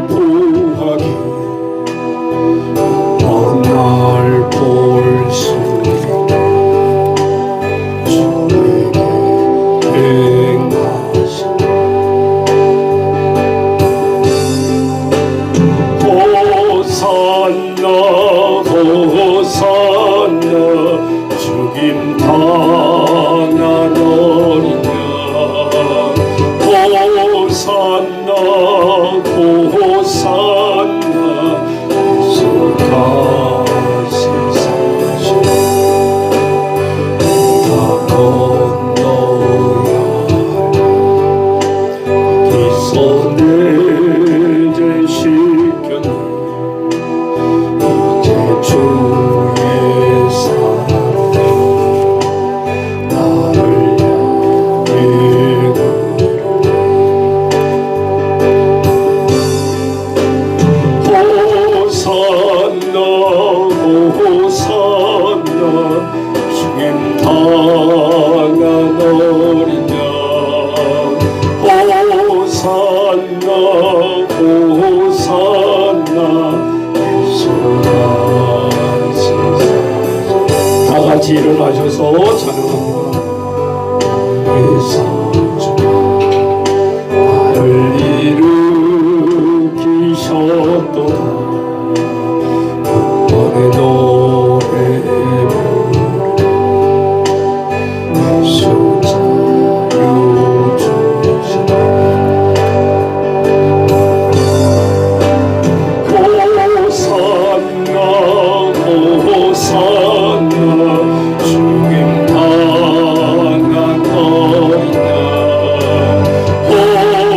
슬퍼하기 날 볼 수 있게 주에게 행하신 호산나 호산나 죽임 당한 어린 양 호산나 호산나 예수 다시 사신 다 건너야 이 손에 제시켰네 이제 주의 사랑 나를 향해 호산나 호산나 죽임 당한 어린 양 호산나 호산나 예수 다시 다 같이 일어나셔서 찬양합니다. 예수 나를 일으키셨도다 번의 노래 예수 자유 주시네 호산나 호산나 죽임 당한 어린 양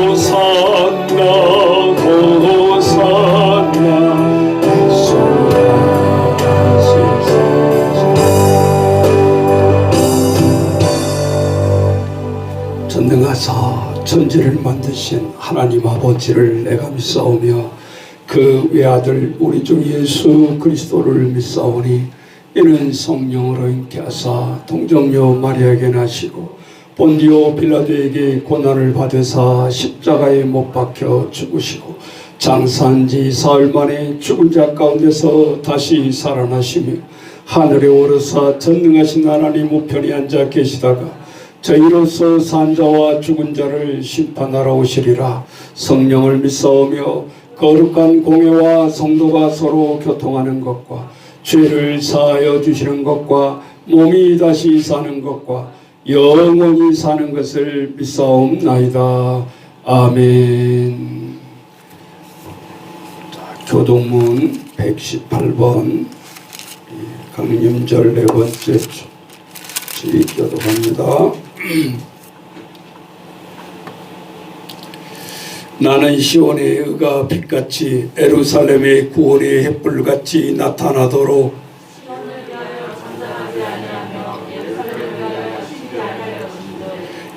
호산나 호산나 예수 다시 전능하사 천지를 만드신 하나님 아버지를 내가 믿사오며 그 외아들 우리 주 예수 그리스도를 믿사오니 이는 성령으로 잉케 하사 동정녀 마리아에게 나시고 본디오 빌라도에게 고난을 받으사 십자가에 못 박혀 죽으시고 장사한 지 사흘 만에 죽은 자 가운데서 다시 살아나시며 하늘에 오르사 전능하신 하나님 우편에 앉아 계시다가 저희로서 산 자와 죽은 자를 심판하러 오시리라. 성령을 믿사오며 거룩한 공회와 성도가 서로 교통하는 것과 죄를 사하여 주시는 것과 몸이 다시 사는 것과 영원히 사는 것을 믿사옵나이다. 아멘. 자, 교동문 118번 강림절 네 번째 주일 교독합니다. 나는 시온의 의가 빛같이 예루살렘의 구원의 햇불같이 나타나도록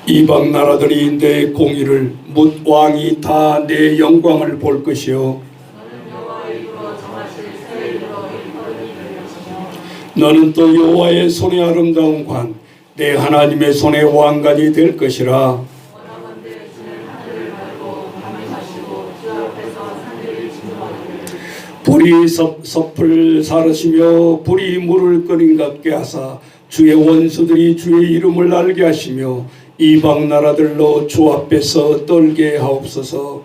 이방 나라들이 내 공의를 묻 왕이 다 내 영광을 볼 것이요 너는 또 여호와의 손의 아름다운 관 내 하나님의 손의 왕관이 될 것이라. 불이 섭을 사르시며 불이 물을 끓인 같게 하사 주의 원수들이 주의 이름을 알게 하시며 이방 나라들로 주 앞에서 떨게 하옵소서.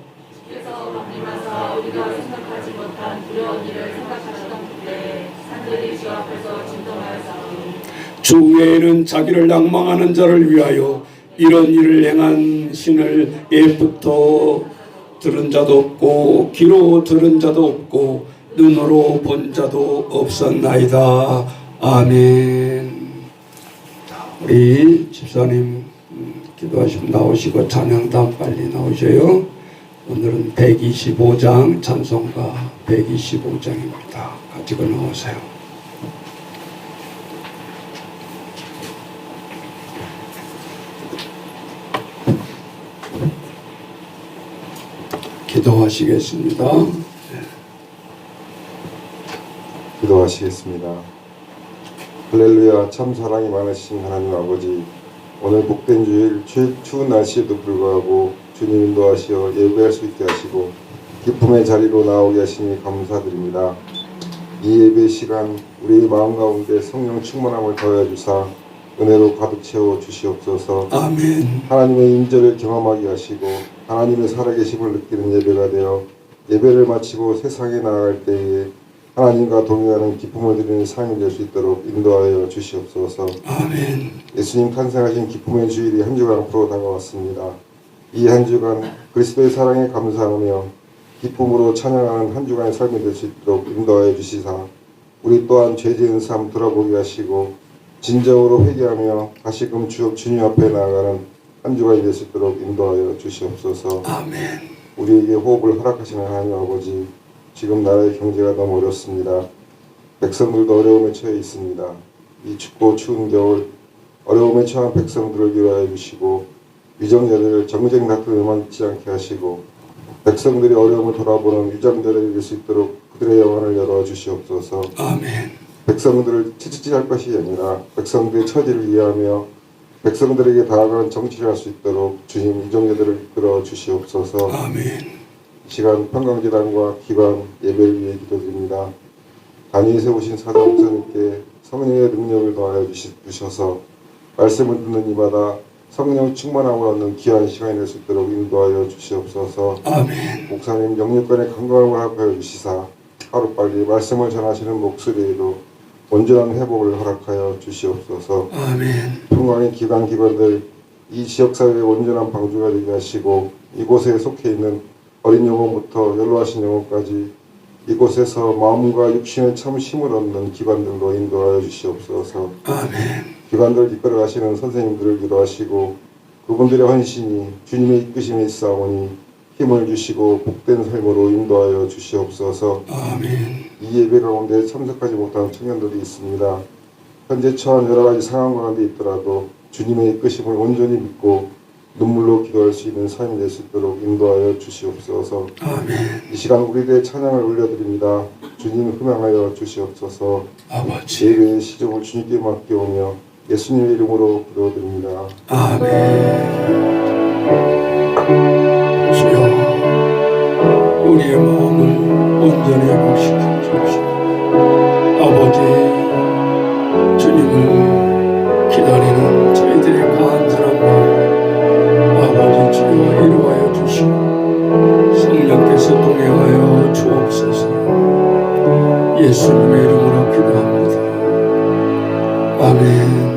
그래서 왕님하사 우리가 생각하지 못한 두려운 일을 생각하시던 그때 산들이 주 앞에서 진동하였사오니 주 외에는 자기를 낭망하는 자를 위하여 이런 일을 행한 신을 옛부터 들은 자도 없고 귀로 들은 자도 없고 눈으로 본 자도 없었나이다. 아멘. 우리 집사님 기도하시면 나오시고 찬양단 빨리 나오셔요. 오늘은 125장 찬송가 125장입니다. 가지고 나오세요. 기도하시겠습니다. 기도하시겠습니다. 할렐루야. 참 사랑이 많으신 하나님 아버지, 오늘 복된 주일 추운 날씨에도 불구하고 주님 인도하시어 예배할 수 있게 하시고 기쁨의 자리로 나오게 하시니 감사드립니다. 이 예배 시간 우리의 마음 가운데 성령 충만함을 더하여 주사 은혜로 가득 채워 주시옵소서. 아멘. 하나님의 임재를 경험하게 하시고 하나님의 살아계심을 느끼는 예배가 되어 예배를 마치고 세상에 나아갈 때에 하나님과 동행하는 기쁨을 드리는 삶이 될 수 있도록 인도하여 주시옵소서. 아멘. 예수님 탄생하신 기쁨의 주일이 한 주간 앞으로 다가왔습니다. 이 한 주간 그리스도의 사랑에 감사하며 기쁨으로 찬양하는 한 주간의 삶이 될 수 있도록 인도하여 주시사 우리 또한 죄 지은 삶 돌아보게 하시고 진정으로 회개하며 다시금 주님 앞에 나아가는 한 주간이 될 수 있도록 인도하여 주시옵소서. 아멘. 우리에게 호흡을 허락하시는 하나님 아버지, 지금 나라의 경제가 너무 어렵습니다. 백성들도 어려움에 처해 있습니다. 이 춥고 추운 겨울 어려움에 처한 백성들을 위로하여 주시고 위정자들을 정쟁 다툼에 만지 않게 하시고 백성들이 어려움을 돌아보는 위정자들이 될 수 있도록 그들의 영혼을 열어 주시옵소서. 아멘. 백성들을 채찍질할 것이 아니라 백성들의 처지를 이해하며 백성들에게 다가가는 정치를 할 수 있도록 주님 위정자들을 이끌어 주시옵소서. 아멘. 이 시간 평강재단과 기반 예배를 위해 기도드립니다. 단위에 세우신 사도 목사님께 성령의 능력을 더하여 주셔서 말씀을 듣는 이마다 성령 충만함을 얻는 귀한 시간이 될 수 있도록 인도하여 주시옵소서. 아멘. 목사님 영육간의 건강을 허락하여 주시사 하루빨리 말씀을 전하시는 목소리에도 온전한 회복을 허락하여 주시옵소서. 아멘. 평강의 기관들 이 지역사회의 온전한 방주가 되게 하시고 이곳에 속해 있는 어린 영혼부터 연로하신 영혼까지 이곳에서 마음과 육신의 참 힘을 얻는 기관들로 인도하여 주시옵소서. 아멘. 기관들을 이끌어 가시는 선생님들을 위로하시고 그분들의 헌신이 주님의 이끄심에 있사오니 힘을 주시고 복된 삶으로 인도하여 주시옵소서. 아멘. 이 예배 가운데 참석하지 못한 청년들이 있습니다. 현재 처한 여러 가지 상황 가운데 있더라도 주님의 이끄심을 온전히 믿고 눈물로 기도할 수 있는 삶이 될 수 있도록 인도하여 주시옵소서. 아멘. 이 시간 우리들의 찬양을 올려드립니다. 주님 흠양하여 주시옵소서. 아버지. 예배의 시종을 주님께 맡겨오며 예수님의 이름으로 기도드립니다. 아멘. 주여, 우리의 마음을 온전히 회복시켜 주옵시고 아버지, 주님을 기다리는 저희들의 간절한 마음 아버지 주여 이루하여 주시고 성령께서 동행하여 주옵소서. 예수님의 이름으로 기도합니다. 아멘.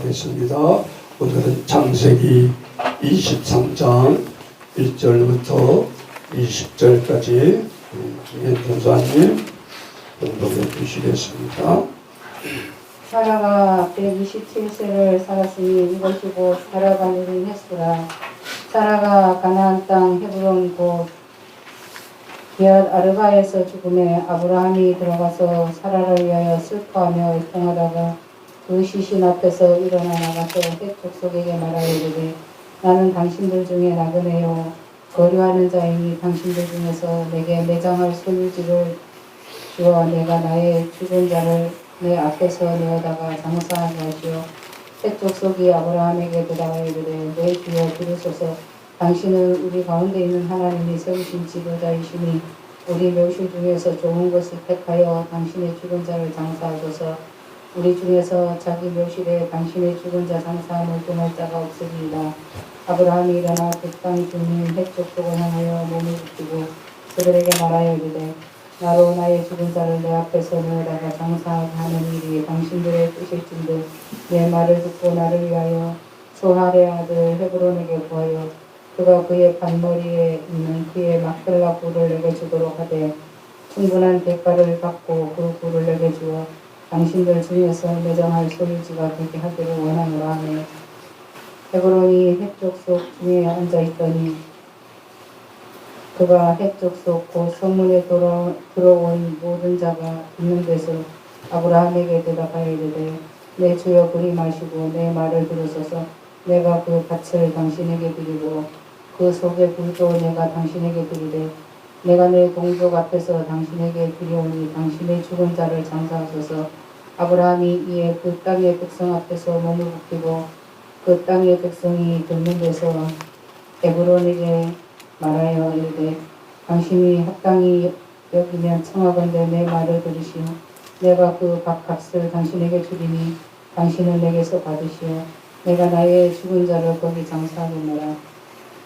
하겠습니다. 오늘은 창세기 23장 1절부터 20절까지 김현 전사님 봉독해 주시겠습니다. 사라가 127세를 살았으니 이것이 곧 사라가 누린 횟수라. 사라가 가나안 땅 헤브론 곧 기앗 아르바에서 죽음에 아브라함이 들어가서 사라를 위하여 슬퍼하며 애통하다가 그 시신 앞에서 일어나 나가서 헷 족속에게 말하이르되 나는 당신들 중에 나그네요 거류하는 자이니 당신들 중에서 내게 매장할 소유지를 주어 내가 나의 죽은 자를 내 앞에서 내어다가 장사하게 하시오. 헷 족속이 아브라함에게 대답하여 이르되 내 주여 들으소서. 당신은 우리 가운데 있는 하나님이 세우신 지도자이시니 우리 묘실 중에서 좋은 것을 택하여 당신의 죽은 자를 장사하소서. 우리 중에서 자기 묘실에 당신의 죽은 자 장사함을 금할 자가 없으리이다. 아브라함이 일어나 그 땅 주민 헷 족속을 향하여 몸을 굽히고 그들에게 말하여 이르되 나로 나의 죽은 자를 내 앞에서 내어다가 장사하게 하는 일이 당신들의 뜻일진데 내 말을 듣고 나를 위하여 소할의 아들 헤브론에게 구하여 그가 그의 반머리에 있는 그의 막벨라 굴을 내게 주도록 하되 충분한 대가를 받고 그 굴을 내게 주어 당신들 중에서 매장할 소유지가 되게 하기를 원하노라 하네. 헤브론이 헷 족속 중에 앉아있더니 그가 헷 족속 곧 성문에 들어온 모든 자가 있는 데서 아브라함에게 대답하여 이르되 내 주여 그리 마시고 내 말을 들으소서. 내가 그 밭을 당신에게 드리고 그 속의 굴도 내가 당신에게 드리되 내가 내 동족 앞에서 당신에게 드리오니 당신의 죽은 자를 장사하소서. 아브라함이 이에 그 땅의 백성 앞에서 몸을 굽히고 그 땅의 백성이 듣는 데서 에브론에게 말하여 이르되 당신이 합당히 여기면 청하건대 내 말을 들으시오. 내가 그 밭값을 당신에게 주리니 당신은 내게서 받으시오. 내가 나의 죽은 자를 거기 장사하겠노라.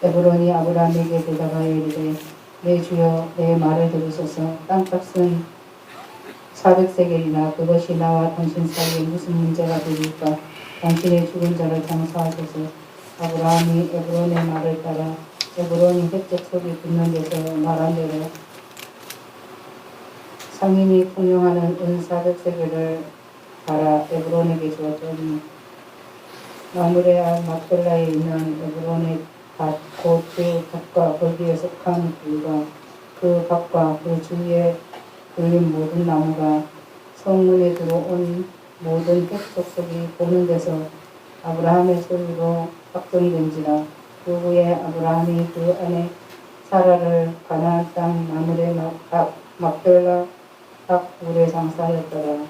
에브론이 아브라함에게 대답하여 이르되 내 주여 내 말을 들으소서. 땅값은 400세겔이나 그것이 나와 당신 사이에 무슨 문제가 되니까 당신의 죽은 자를 장사하소서. 아브라함이 에브론의 말을 따라 에브론이 헷 족속이 듣는 데서 말한 대로 상인이 통용하는 은 400세겔을 팔아 에브론에게 주었더니 마므레 알 막벨라에 있는 에브론의 밭 곧 그 밭과 거기에 속한 굴과 그 밭과 그 주위에 불린 모든 나무가 성문에 들어온 모든 헷 족속이 보는 데서 아브라함의 소유로 확정이 된지라. 그 후에 아브라함이 그 안에 사라를 가나안 땅 마므레 막벨라 밭 굴에 장사하였더라.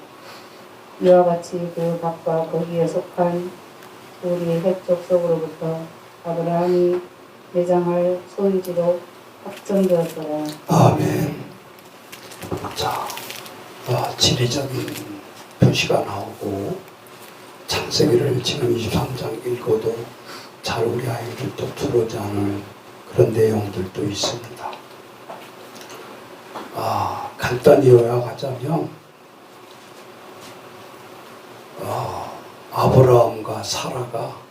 이와 같이 그 밭과 거기에 속한 굴이 헷 족속으로부터 아브라함이 매장할 소유지로 확정되었더라. 아멘. 자, 지리적인 표시가 나오고 창세기를 지금 23장 읽어도 잘 우리 아이들도 들어오지 않을 그런 내용들도 있습니다. 간단히 요약하자면 아브라함과 사라가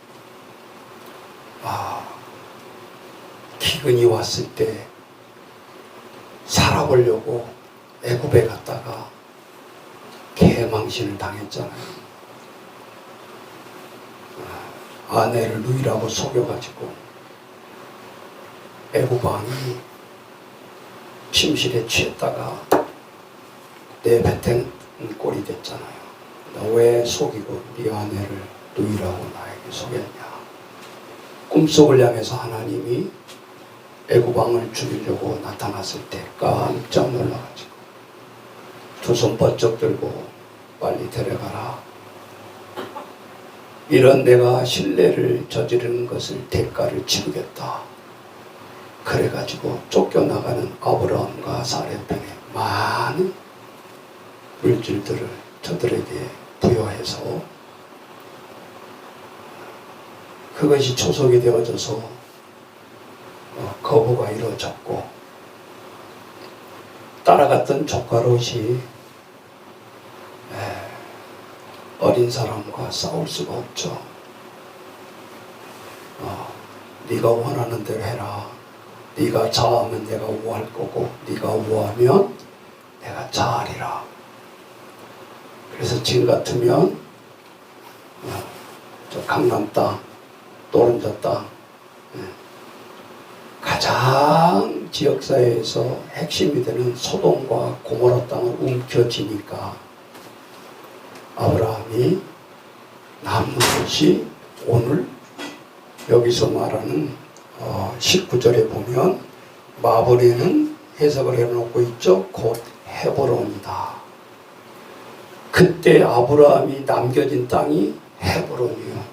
기근이 왔을 때 살아보려고 애굽에 갔다가 개망신을 당했잖아요. 아내를 누이라고 속여가지고 애굽 왕이 침실에 취했다가 내뱉은 꼴이 됐잖아요. 너 왜 속이고 네 아내를 누이라고 나에게 속였냐. 꿈속을 향해서 하나님이 애굽 왕을 죽이려고 나타났을 때 깜짝 놀라가지고 두 손 번쩍 들고 빨리 데려가라. 이런 내가 신뢰를 저지르는 것을 대가를 치르겠다. 그래가지고 쫓겨나가는 아브라함과 사레편에 많은 물질들을 저들에게 부여해서 그것이 초석이 되어져서 거부가 이루어졌고 따라갔던 조카롯이 어린 사람과 싸울 수가 없죠. 네가 원하는 대로 해라. 네가 좌하면 내가 우할 거고 네가 우하면 내가 좌하리라. 그래서 지금 같으면 저 강남 땅, 노른자 땅, 가장 지역사회에서 핵심이 되는 소돔과 고모라 땅을 움켜쥐니까 아브라함이 남는 것이 오늘 여기서 말하는 19절에 보면 마블에는 해석을 해놓고 있죠. 곧 헤브론이다. 그때 아브라함이 남겨진 땅이 헤브론이요.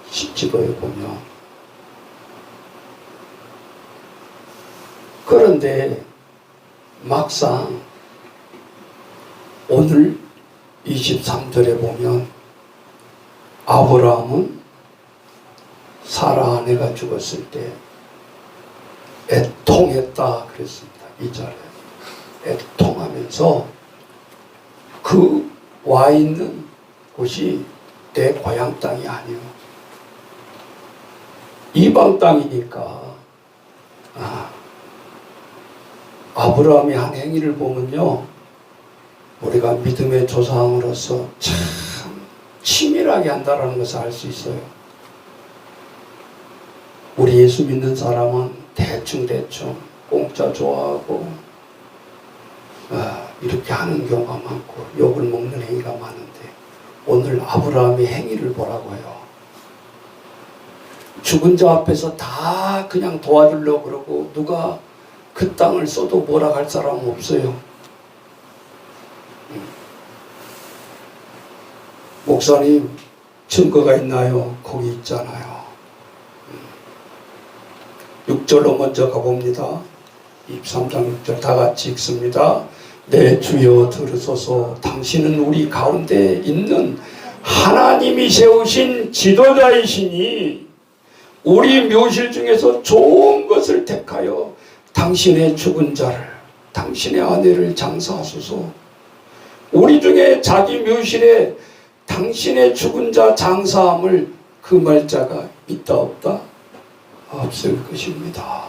지도에 보면. 그런데 막상 오늘 23절에 보면 아브라함은 사라 아내가 죽었을 때 애통했다 그랬습니다. 이 절에 애통하면서 그 와 있는 곳이 내 고향 땅이 아니요 이방 땅이니까 아브라함이 한 행위를 보면요 우리가 믿음의 조상으로서 참 치밀하게 한다는 것을 알 수 있어요. 우리 예수 믿는 사람은 대충 공짜 좋아하고 이렇게 하는 경우가 많고 욕을 먹는 행위가 많은데 오늘 아브라함의 행위를 보라고요. 죽은 자 앞에서 다 그냥 도와주려고 그러고 누가 그 땅을 써도 뭐라 할 사람 없어요. 목사님 증거가 있나요? 거기 있잖아요. 6절로 먼저 가봅니다. 23장 6절 다 같이 읽습니다. 내 주여 들으소서. 당신은 우리 가운데 있는 하나님이 세우신 지도자이시니 우리 묘실 중에서 좋은 것을 택하여 당신의 죽은 자를 당신의 아내를 장사하소서. 우리 중에 자기 묘실에 당신의 죽은 자 장사함을 금할 자가 있다 없다? 없을 것입니다.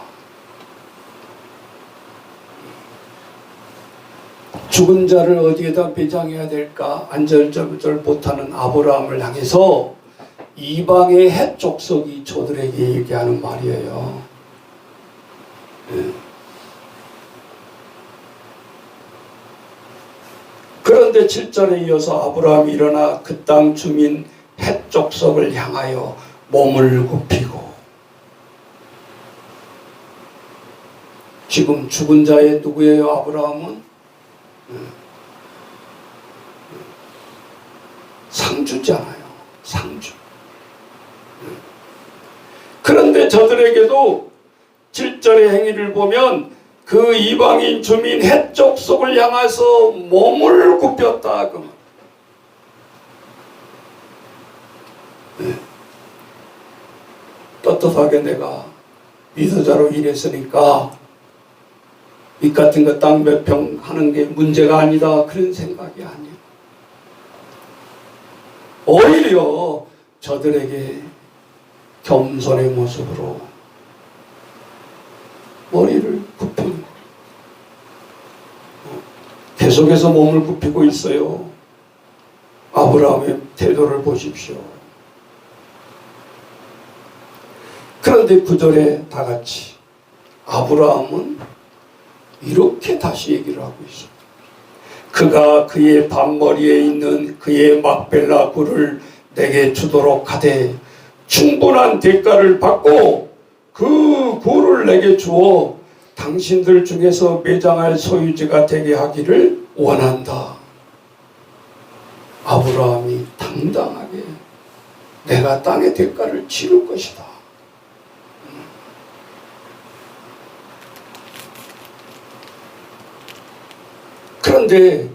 죽은 자를 어디에다 배장해야 될까 안절부절 못하는 아브라함을 향해서 이방의 헷 족속이 저들에게 얘기하는 말이에요. 그런데 7절에 이어서 아브라함이 일어나 그 땅 주민 헷 족속을 향하여 몸을 굽히고 지금 죽은 자의 누구예요? 아브라함은 상주잖아요. 상주. 그런데 저들에게도 7절의 행위를 보면 그 이방인 주민 헷 족속을 향해서 몸을 굽혔다. 그 말. 떳떳하게 내가 미소자로 일했으니까 이 같은 거 땅 몇 평 하는 게 문제가 아니다. 그런 생각이 아니에요. 오히려 저들에게 겸손의 모습으로 머리를 굽히는 거예요. 계속해서 몸을 굽히고 있어요. 아브라함의 태도를 보십시오. 그런데 9절에 다 같이 아브라함은 이렇게 다시 얘기를 하고 있어요. 그가 그의 반머리에 있는 그의 막벨라 굴을 내게 주도록 하되 충분한 대가를 받고 그 굴을 내게 주어 당신들 중에서 매장할 소유지가 되게 하기를 원한다. 아브라함이 당당하게 내가 땅의 대가를 치를 것이다. 그런데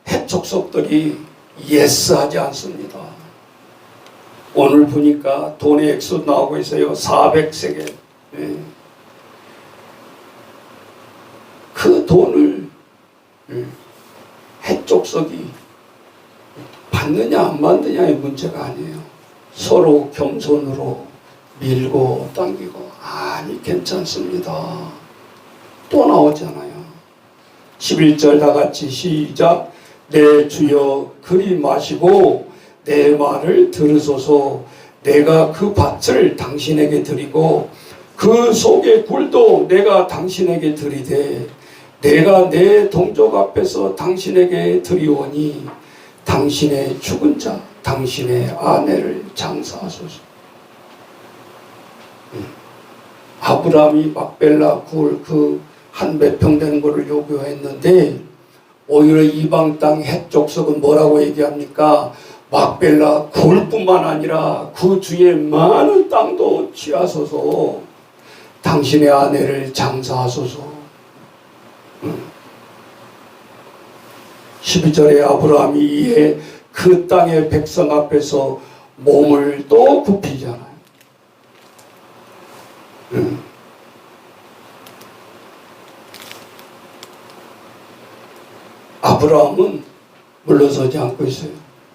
헷 족속들이 예스하지 않습니다. 오늘 보니까 돈의 액수 나오고 있어요. 400세겔. 그 돈을 헷 족속이 받느냐 안 받느냐의 문제가 아니에요. 서로 겸손으로 밀고 당기고 아니 괜찮습니다. 또 나오잖아요. 11절 다 같이 시작. 내 주여 그리 마시고 내 말을 들으소서. 내가 그 밭을 당신에게 드리고 그 속의 굴도 내가 당신에게 드리되 내가 내 동족 앞에서 당신에게 드리오니 당신의 죽은 자 당신의 아내를 장사하소서. 아브라함이 막벨라 굴 그 한 몇 평 되는 거를 요구했는데 오히려 이방 땅 헷족속은 뭐라고 얘기합니까? 막벨라 굴뿐만 아니라 그 주의 많은 땅도 취하소서. 당신의 아내를 장사하소서. 12절에 아브라함이 이에 그 땅의 백성 앞에서 몸을 또 굽히잖아요. 아브라함은 물러서지 않고 있어요.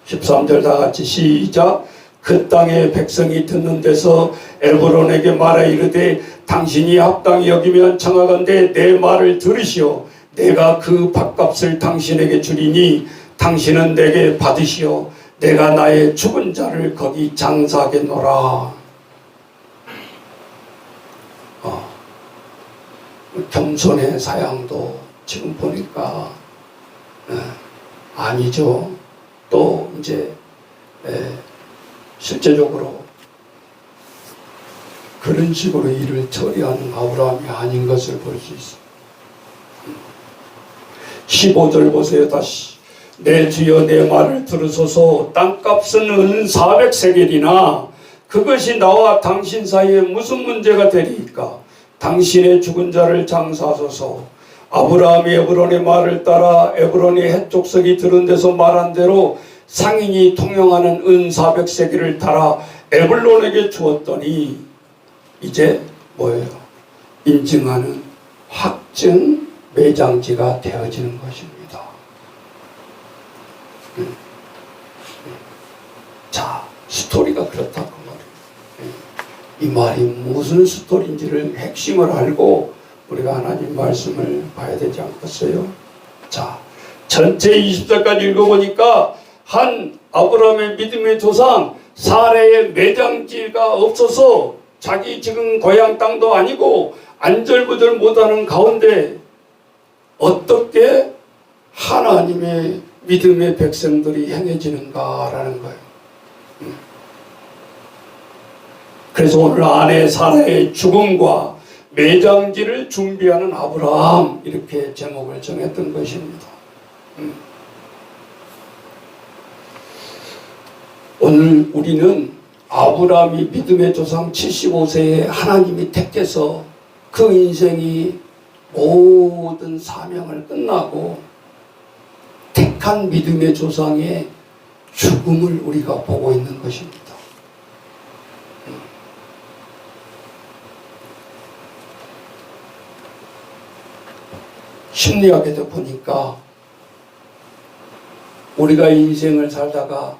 13절 다 같이 시작. 그 땅의 백성이 듣는 데서 에브론에게 말하 이르되 당신이 합당히 여기면 청하건대 내 말을 들으시오. 내가 그 밭값을 당신에게 주리니 당신은 내게 받으시오. 내가 나의 죽은 자를 거기 장사하겠노라. 겸손의 사양도 지금 보니까 아니죠. 또 이제 실제적으로 그런 식으로 일을 처리하는 아브라함이 아닌 것을 볼 수 있습니다. 15절 보세요. 다시. 내 주여 내 말을 들으소서. 땅값은 은 400세겔이나 그것이 나와 당신 사이에 무슨 문제가 되리까? 당신의 죽은 자를 장사하소서. 아브라함이 에브론의 말을 따라 에브론이 헷족속이 들은 데서 말한 대로 상인이 통용하는 은 400세겔을 따라 에블론에게 주었더니 이제 뭐예요? 인증하는 확증 매장지가 되어지는 것입니다. 자, 스토리가 그렇다고 말이에요. 이 말이 무슨 스토리인지를 핵심을 알고 우리가 하나님 말씀을 봐야 되지 않겠어요? 자, 전체 20절까지 읽어보니까 한 아브라함의 믿음의 조상 사레의 매장지가 없어서 자기 지금 고향 땅도 아니고 안절부절 못하는 가운데 어떻게 하나님의 믿음의 백성들이 행해지는가라는 거예요. 그래서 오늘 아내 사라의 죽음과 매장지를 준비하는 아브라함 이렇게 제목을 정했던 것입니다. 오늘 우리는 아브라함이 믿음의 조상 75세에 하나님이 택해서 그 인생이 모든 사명을 끝나고 택한 믿음의 조상의 죽음을 우리가 보고 있는 것입니다. 심리학에도 보니까 우리가 인생을 살다가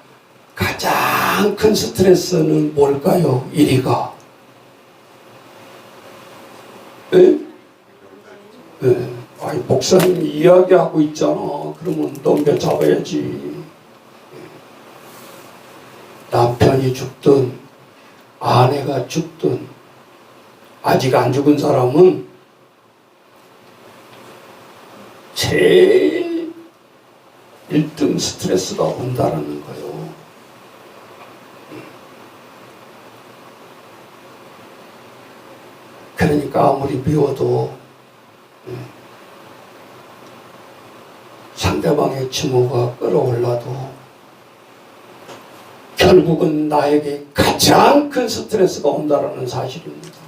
가장 큰 스트레스는 뭘까요? 1위가 아니 목사님이 이야기하고 있잖아. 그러면 넘겨잡아야지. 남편이 죽든 아내가 죽든 아직 안 죽은 사람은 제일 1등 스트레스가 온다는 거예요. 그러니까 아무리 미워도 상대방의 증오가 끌어올라도 결국은 나에게 가장 큰 스트레스가 온다는 사실입니다.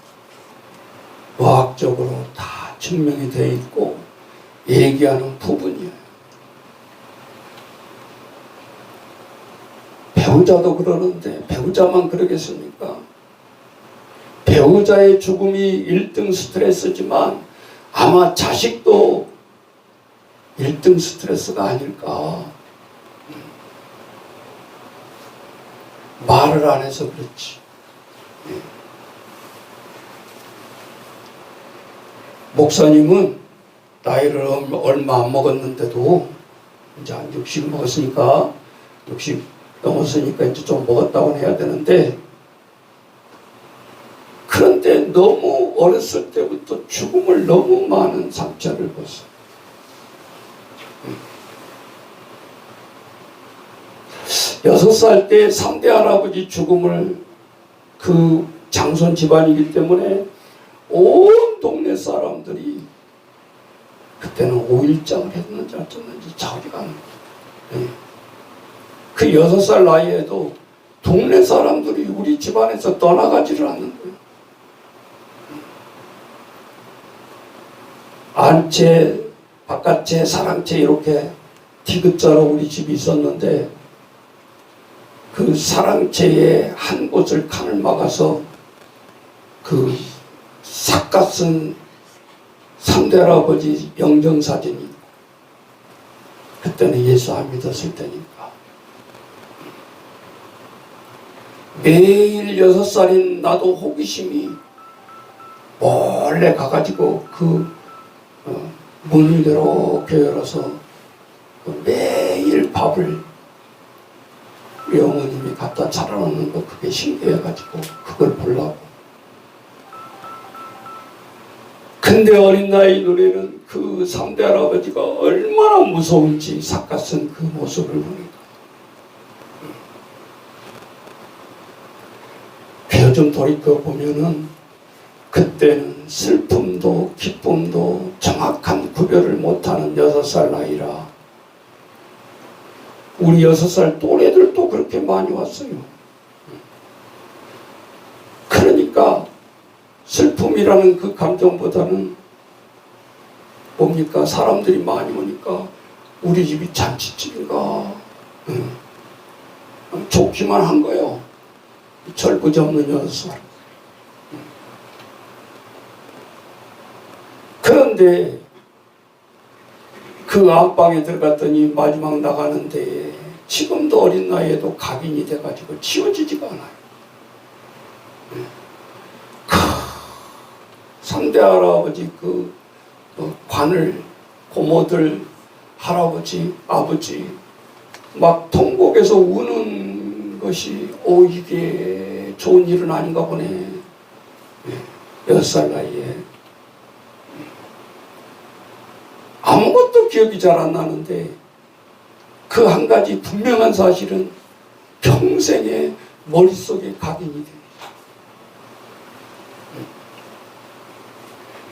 과학적으로 다 증명이 되어 있고 얘기하는 부분이에요. 배우자도 그러는데 배우자만 그러겠습니까? 배우자의 죽음이 1등 스트레스지만 아마 자식도 1등 스트레스가 아닐까. 말을 안 해서 그렇지. 목사님은 나이를 얼마 안 먹었는데도 이제 한 60 먹었으니까 60 넘었으니까 이제 좀 먹었다고 해야 되는데, 그런데 너무 어렸을 때부터 죽음을 너무 많은 상처를 봤어요. 6살 때 3대 할아버지 죽음을, 그 장손 집안이기 때문에 온 동네 사람들이, 그때는 5일장을 했는지 어쩌는지 자기가 안 거예요. 그 6살 나이에도 동네 사람들이 우리 집안에서 떠나가지를 않는 거예요. 안채, 바깥채, 사랑채 이렇게 디귿자로 우리 집이 있었는데, 그 사랑채에 한 곳을 칸을 막아서 그 삿갓은 3대 할아버지 영정사진이, 그때는 예수 안 믿었을 때니까. 매일 6살인 나도 호기심이 몰래 가가지고 그 문을 이렇게 열어서 매일 밥을 우리 어머님이 갖다 차려놓는 거, 그게 신기해가지고 그걸 보려고. 근데 어린 나이 눈에는 그 3대 할아버지가 얼마나 무서운지 삿갓은 그 모습을 보니까. 요즘 돌이켜보면은 그때는 슬픔도 기쁨도 정확한 구별을 못하는 6살 나이라, 우리 6살 또래들도 그렇게 많이 왔어요. 그러니까 슬픔이라는 그 감정보다는 뭡니까? 사람들이 많이 오니까 우리 집이 잔치집인가, 좋기만 한 거예요. 절부지 없는 6살. 그런데 그 안방에 들어갔더니 마지막 나가는데 지금도 어린 나이에도 각인이 돼가지고 지워지지가 않아요. 3대 할아버지 그 관을, 고모들, 할아버지, 아버지 막 통곡해서 우는 것이, 이게 좋은 일은 아닌가 보네. 6살 나이에. 아무것도 기억이 잘 안 나는데 그 한 가지 분명한 사실은 평생의 머릿속에 각인이 됩니다.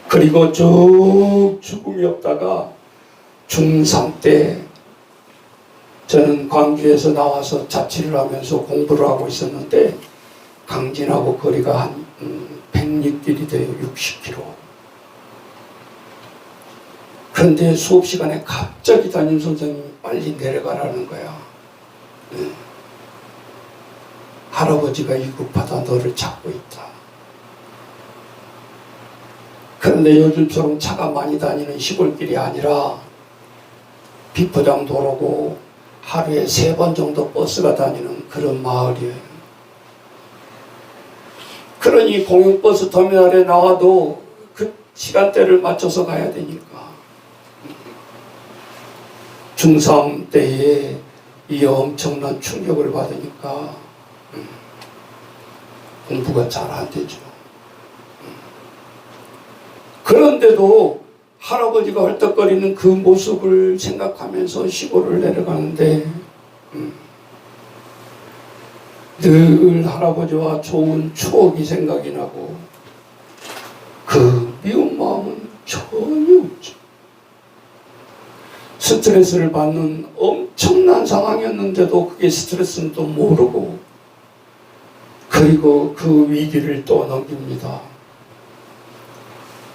그리고 쭉 죽음이 없다가 중3 때 저는 광주에서 나와서 자취를 하면서 공부를 하고 있었는데, 강진하고 거리가 한 100리길이 돼요. 60km. 그런데 수업 시간에 갑자기 담임 선생님이 빨리 내려가라는 거야. 할아버지가 위급하다, 너를 찾고 있다. 그런데 요즘처럼 차가 많이 다니는 시골길이 아니라 비포장 도로고 하루에 3번 정도 버스가 다니는 그런 마을이에요. 그러니 공영버스 터미널에 나와도 그 시간대를 맞춰서 가야 되니까 중3 때에 이 엄청난 충격을 받으니까 공부가 잘 안 되죠. 그런데도 할아버지가 헐떡거리는 그 모습을 생각하면서 시골을 내려가는데 늘 할아버지와 좋은 추억이 생각이 나고 그 미운 마음은 전혀 없죠. 스트레스를 받는 엄청난 상황이었는데도 그게 스트레스는 또 모르고, 그리고 그 위기를 또 넘깁니다.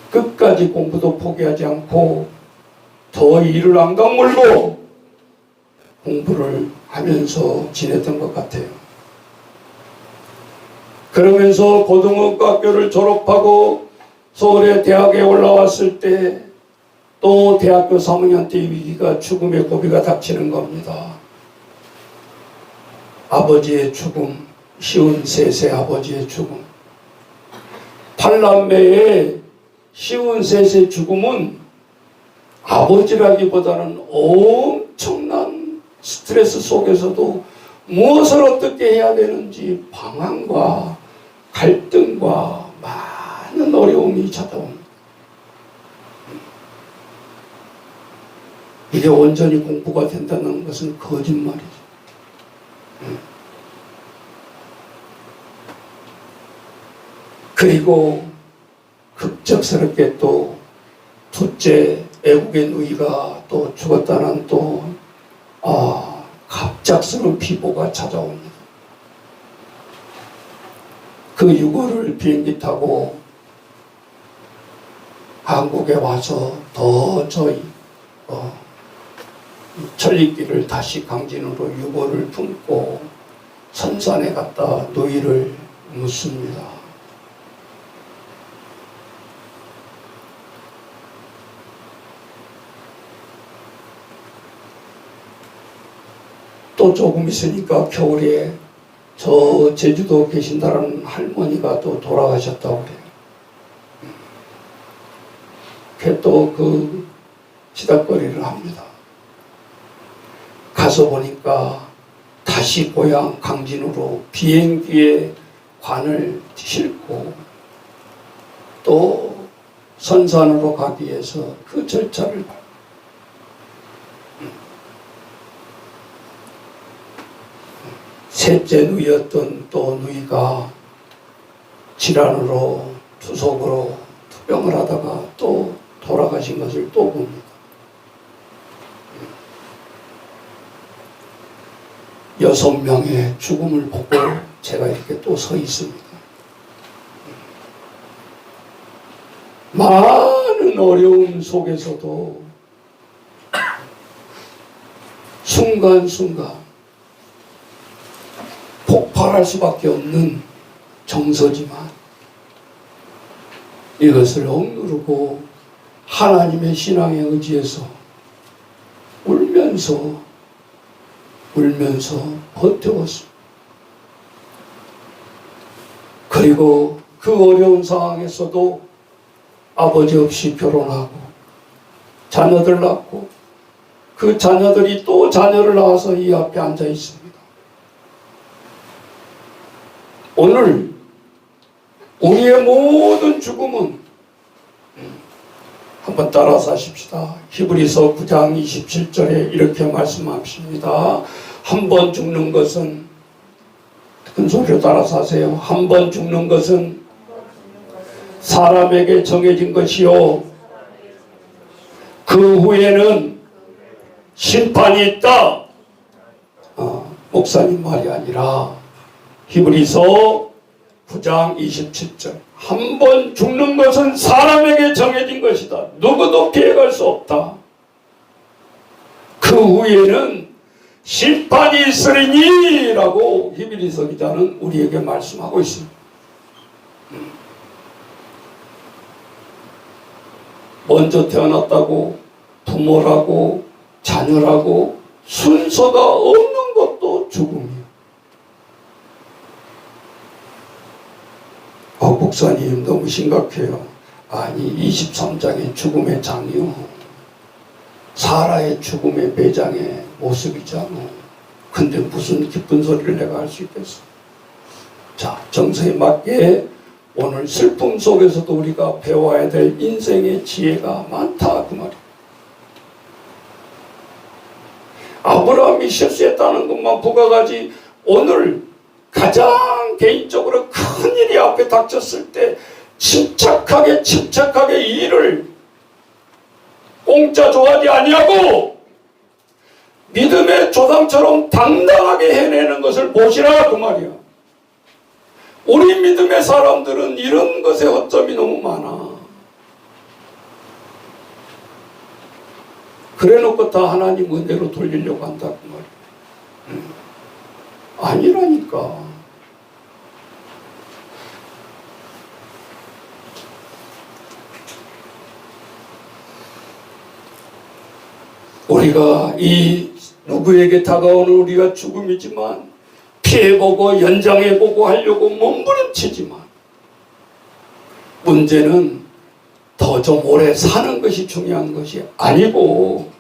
끝까지 공부도 포기하지 않고 더 이를 안 강물고 공부를 하면서 지냈던 것 같아요. 그러면서 고등학교를 졸업하고 서울의 대학에 올라왔을 때 또 대학교 3학년 때 위기가, 죽음의 고비가 닥치는 겁니다. 아버지의 죽음, 53세 아버지의 죽음. 8남매의 쉬운 셋의 죽음은 아버지라기보다는 엄청난 스트레스 속에서도 무엇을 어떻게 해야 되는지 방황과 갈등과 많은 어려움이 찾아옵니다. 이게 온전히 공부가 된다는 것은 거짓말이죠. 그리고 급작스럽게 또 둘째 애국의 누이가 또 죽었다는 또 갑작스러운 비보가 찾아옵니다. 그 6월을 비행기 타고 한국에 와서 더 저희 천리길을 다시 강진으로 6월을 품고 선산에 갔다 누이를 묻습니다. 또 조금 있으니까 겨울에 저 제주도 계신다는 할머니가 또 돌아가셨다고 그래요. 그게 또 그 시닥거리를 합니다. 가서 보니까 다시 고향 강진으로 비행기에 관을 싣고 또 선산으로 가기 위해서 그 절차를 셋째 누이였던 또 누이가 질환으로 투석으로 투병을 하다가 또 돌아가신 것을 또 봅니다. 6명의 죽음을 보고 제가 이렇게 또 서 있습니다. 많은 어려움 속에서도 순간순간 폭발할 수밖에 없는 정서지만 이것을 억누르고 하나님의 신앙에 의지해서 울면서 버텨왔습니다. 그리고 그 어려운 상황에서도 아버지 없이 결혼하고 자녀들 낳고 그 자녀들이 또 자녀를 낳아서 이 앞에 앉아 있습니다. 오늘 우리의 모든 죽음은 한번 따라서 하십시다. 히브리서 9장 27절에 이렇게 말씀하십니다. 한 번 죽는 것은, 큰 소리로 따라서 하세요. 한 번 죽는 것은 사람에게 정해진 것이요 그 후에는 심판이 있다. 목사님 말이 아니라 히브리서 9장 27절. 한 번 죽는 것은 사람에게 정해진 것이다. 누구도 피해갈 수 없다. 그 후에는 심판이 있으리니 라고 히브리서 기자는 우리에게 말씀하고 있습니다. 먼저 태어났다고 부모라고 자녀라고 순서가 없는 것도 죽음이에요. 목사님 너무 심각해요. 아니 23장의 죽음의 장이요 사라의 죽음의 매장의 모습이잖아. 근데 무슨 기쁜 소리를 내가 할 수 있겠어. 자, 정서에 맞게 오늘 슬픔 속에서도 우리가 배워야 될 인생의 지혜가 많다 그 말이에요. 아브라함이 실수했다는 것만 부각하지 오늘 가장 개인적으로 큰 일이 앞에 닥쳤을 때 침착하게 이 일을 공짜 좋아하지 아니하고 믿음의 조상처럼 당당하게 해내는 것을 보시라 그 말이야. 우리 믿음의 사람들은 이런 것에 허점이 너무 많아. 그래놓고 다 하나님 은혜로 돌리려고 한다 그 말이야. 아니라니까. 우리가 이 누구에게 다가오는 우리가 죽음이지만 피해보고 연장해보고 하려고 몸부림치지만 문제는 더 더 좀 오래 사는 것이 중요한 것이 아니고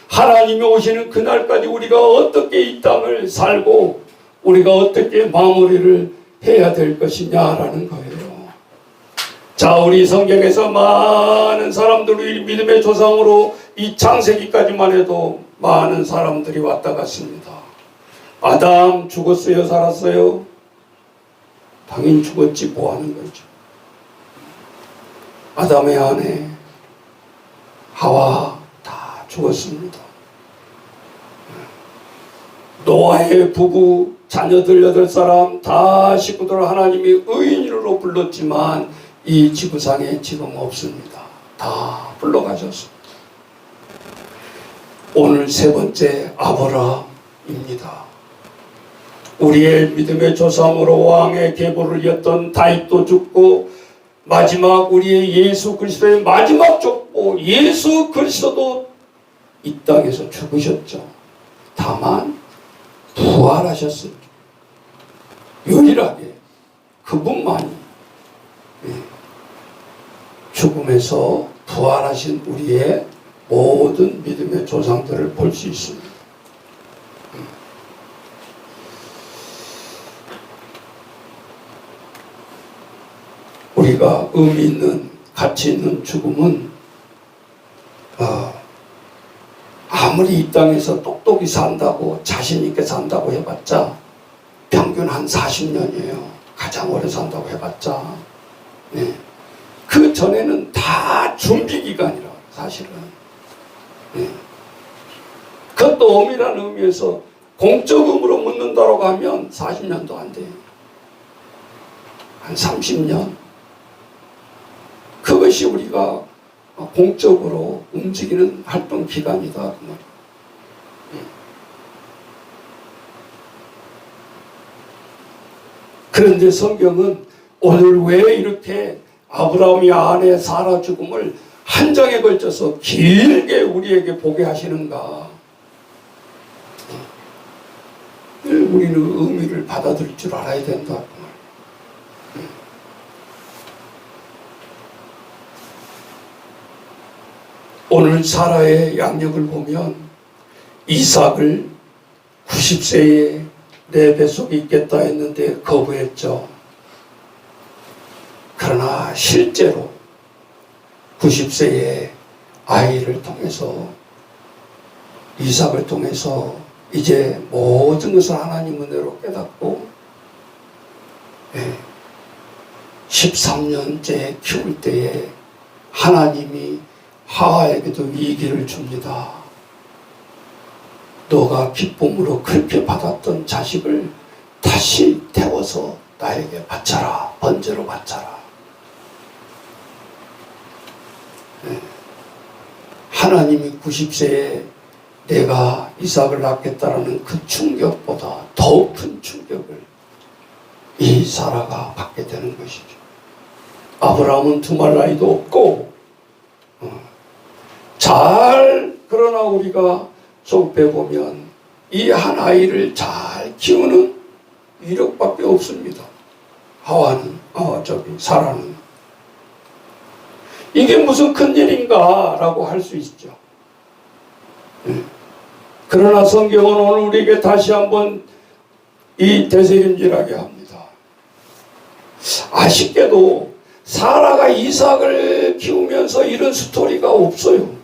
하나님이 오시는 그날까지 우리가 어떻게 이 땅을 살고 우리가 어떻게 마무리를 해야 될 것이냐라는 거예요. 자, 우리 성경에서 많은 사람들이 믿음의 조상으로 이 창세기까지만 해도 많은 사람들이 왔다 갔습니다. 아담 죽었어요, 살았어요? 당연히 죽었지, 뭐 하는 거죠. 아담의 아내 하와 다 죽었습니다. 노아의 부부 자녀들 8사람 다 식구들 하나님이 의인으로 불렀지만 이 지구상에 지금 없습니다. 다 불러가셨습니다. 오늘 세 번째 아브라함입니다. 우리의 믿음의 조상으로 왕의 계보를 이었던 다윗도 죽고 마지막 우리의 예수 그리스도의 마지막 족보 예수 그리스도도 이 땅에서 죽으셨죠. 다만 부활하셨습니다. 유일하게 그분만이 죽음에서 부활하신 우리의 모든 믿음의 조상들을 볼 수 있습니다. 우리가 의미 있는 가치 있는 죽음은 아무리 이 땅에서 똑똑히 산다고 자신 있게 산다고 해봤자 평균 한 40년이에요. 가장 오래 산다고 해봤자. 네. 그 전에는 다 준비 기간이라 사실은. 네. 그것도 엄밀한 의미에서 공적음으로 묻는다고 하면 40년도 안 돼요. 한 30년. 그것이 우리가 공적으로 움직이는 활동 기간이다. 그 말. 그런데 성경은 오늘 왜 이렇게 아브라함이 아내 사라 죽음을 한 장에 걸쳐서 길게 우리에게 보게 하시는가? 우리는 의미를 받아들일 줄 알아야 된다. 오늘 사라의 양력을 보면 이삭을 90세에 내 뱃속에 있겠다 했는데 거부했죠. 그러나 실제로 90세에 아이를 통해서 이삭을 통해서 이제 모든 것을 하나님 은혜로 깨닫고 13년째 키울 때에 하나님이 하와에게도 위기를 줍니다. 너가 기쁨으로 그렇게 받았던 자식을 다시 태워서 나에게 바쳐라. 번제로 바쳐라. 하나님이 90세에 내가 이삭을 낳겠다라는 그 충격보다 더 큰 충격을 이 사라가 받게 되는 것이죠. 아브라함은 두말 나이도 없고 그러나 우리가 속배 보면 이 한 아이를 잘 키우는 이력밖에 없습니다. 하와는 사라는 이게 무슨 큰일인가 라고 할 수 있죠. 그러나 성경은 오늘 우리에게 다시 한번 이 되새김질하게 합니다. 아쉽게도 사라가 이삭을 키우면서 이런 스토리가 없어요.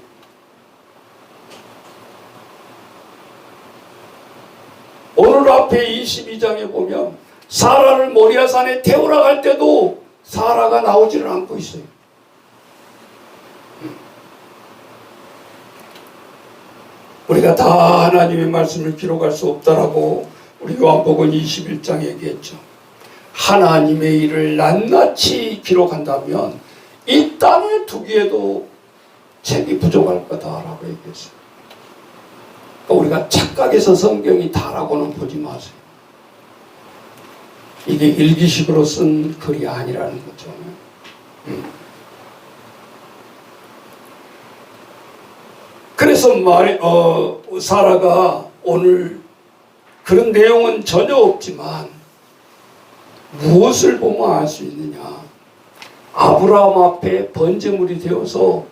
오늘 앞에 22장에 보면 사라를 모리아산에 태우러 갈 때도 사라가 나오지를 않고 있어요. 우리가 다 하나님의 말씀을 기록할 수 없다라고 우리 요한복음 21장 얘기했죠. 하나님의 일을 낱낱이 기록한다면 이 땅에 두기에도 책이 부족할 거다라고 얘기했어요. 그러니까 우리가 착각해서 성경이 다라고는 보지 마세요. 이게 일기식으로 쓴 글이 아니라는 거죠. 그래서 사라가 오늘 그런 내용은 전혀 없지만 무엇을 보면 알 수 있느냐? 아브라함 앞에 번제물이 되어서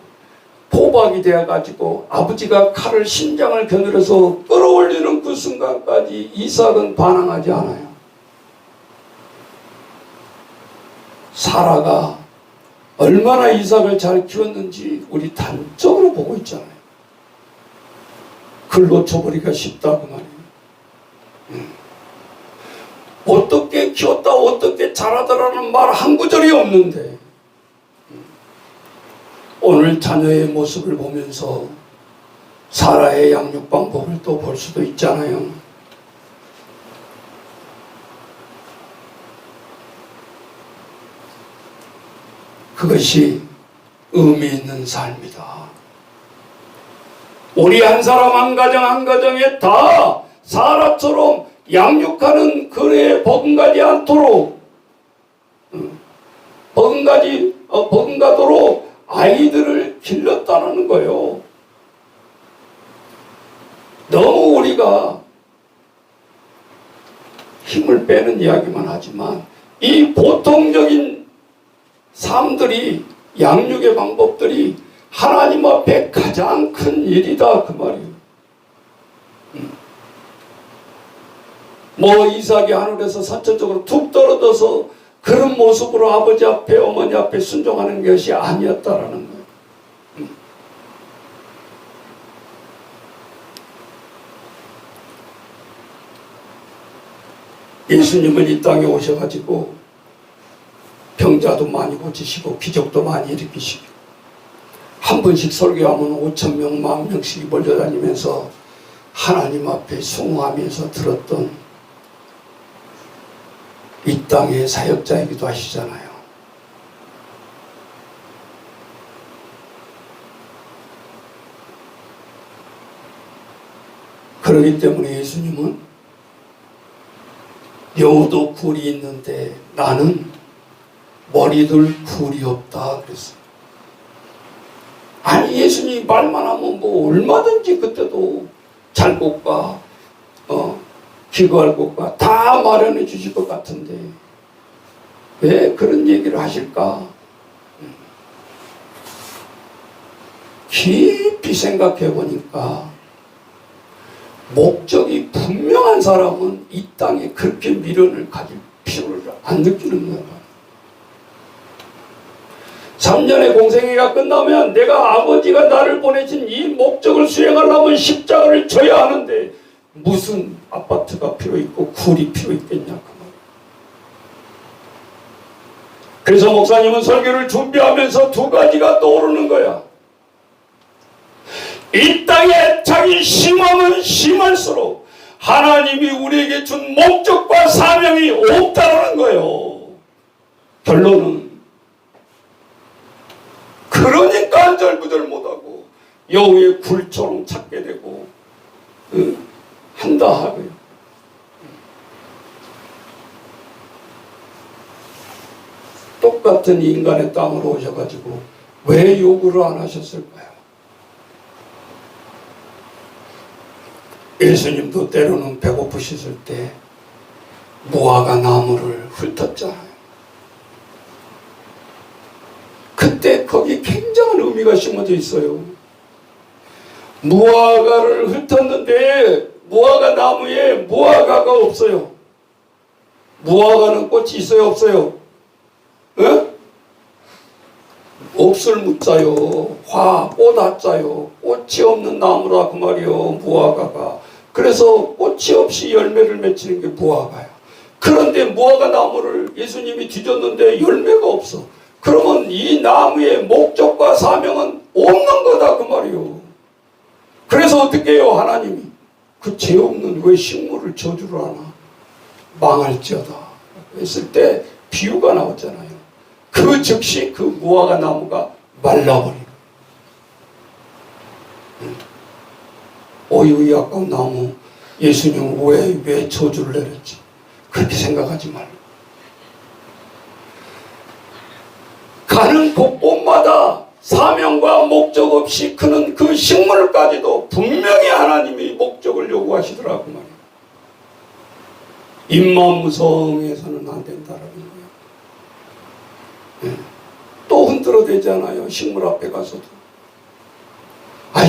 포박이 되어가지고 아버지가 칼을 심장을 겨누려서 끌어올리는 그 순간까지 이삭은 반항하지 않아요. 사라가 얼마나 이삭을 잘 키웠는지 우리 단적으로 보고 있잖아요. 그걸 놓쳐버리기가 쉽다 그 말이에요. 어떻게 키웠다 어떻게 자라더라는 말 한 구절이 없는데 오늘 자녀의 모습을 보면서 사라의 양육 방법을 또 볼 수도 있잖아요. 그것이 의미 있는 삶이다. 우리 한 사람 한 가정 한 가정에 다 사라처럼 양육하는 그에 버금가지 않도록 버금가도록 아이들을 길렀다는 거예요. 너무 우리가 힘을 빼는 이야기만 하지만 이 보통적인 삶들이 양육의 방법들이 하나님 앞에 가장 큰 일이다 그 말이에요. 뭐 이삭이 하늘에서 선천적으로 툭 떨어져서 그런 모습으로 아버지 앞에 어머니 앞에 순종하는 것이 아니었다라는 거예요. 예수님은 이 땅에 오셔가지고 병자도 많이 고치시고 기적도 많이 일으키시고 한 번씩 설교하면 5,000명, 10,000명씩 몰려다니면서 하나님 앞에 숭호하면서 들었던 이 땅의 사역자이기도 하시잖아요. 그렇기 때문에 예수님은 여우도 굴이 있는데 나는 머리둘 굴이 없다 그랬어요. 아니 예수님이 말만 하면 뭐 얼마든지 그때도 잘 곳과 기거할 곳과 다 마련해 주실 것 같은데 왜 그런 얘기를 하실까? 깊이 생각해 보니까 목적이 분명한 사람은 이 땅에 그렇게 미련을 가질 필요를 안 느끼는 거야. 3년의 공생애가 끝나면 내가 아버지가 나를 보내신 이 목적을 수행하려면 십자가를 져야 하는데 무슨 아파트가 필요 있고 굴이 필요 있겠냐 그 말. 그래서 목사님은 설교를 준비하면서 두 가지가 떠오르는 거야. 이 땅에 자기 심하면 심할수록 하나님이 우리에게 준 목적과 사명이 없다는 거예요. 결론은 그러니까 안절부절 못하고 여우의 굴처럼 찾게 되고 한다 하고요. 똑같은 인간의 땅으로 오셔가지고 왜 요구를 안 하셨을까요? 예수님도 때로는 배고프셨을 때 무화과 나무를 훑었잖아요. 그때 거기 굉장한 의미가 심어져 있어요. 무화과를 훑었는데 무화과 나무에 무화과가 없어요. 무화과는 꽃이 있어요 없어요? 옥술 묻자요. 꽃 하자요. 꽃이 없는 나무라 그 말이요. 무화과가. 그래서 꽃이 없이 열매를 맺히는 게 무화과야. 그런데 무화과 나무를 예수님이 뒤졌는데 열매가 없어. 그러면 이 나무의 목적과 사명은 없는 거다 그 말이요. 그래서 어떻게 해요 하나님이? 그 죄 없는 왜 식물을 저주를 하나? 망할지어다 했을 때 비유가 나왔잖아요. 그 즉시 그 무화과 나무가 말라버리고 이 아까운 나무 예수님 왜 저주를 내렸지? 그렇게 생각하지 말고 가는 곳곳마다 사명과 목적 없이 크는 그 식물까지도 분명히 하나님이 목적을 요구하시더라고 말이에요. 입만 무성해서는 안 된다라는 거예요. 또 흔들어대잖아요. 식물 앞에 가서도.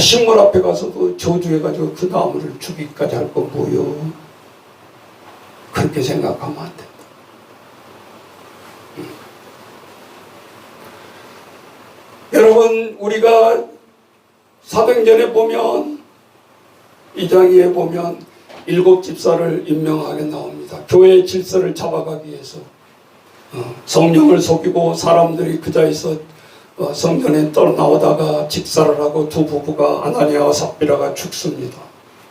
식물 앞에 가서도 저주해가지고 그 나무를 죽이기까지 할 건 뭐요? 그렇게 생각하면 안 된다. 여러분, 우리가 사도행전에 보면 2장에 보면 7 집사를 임명하게 나옵니다. 교회의 질서를 잡아가기 위해서 성령을 속이고 사람들이 그 자리에서 성전에 떠나오다가 직사를 하고 두 부부가 아나니아와 삽비라가 죽습니다.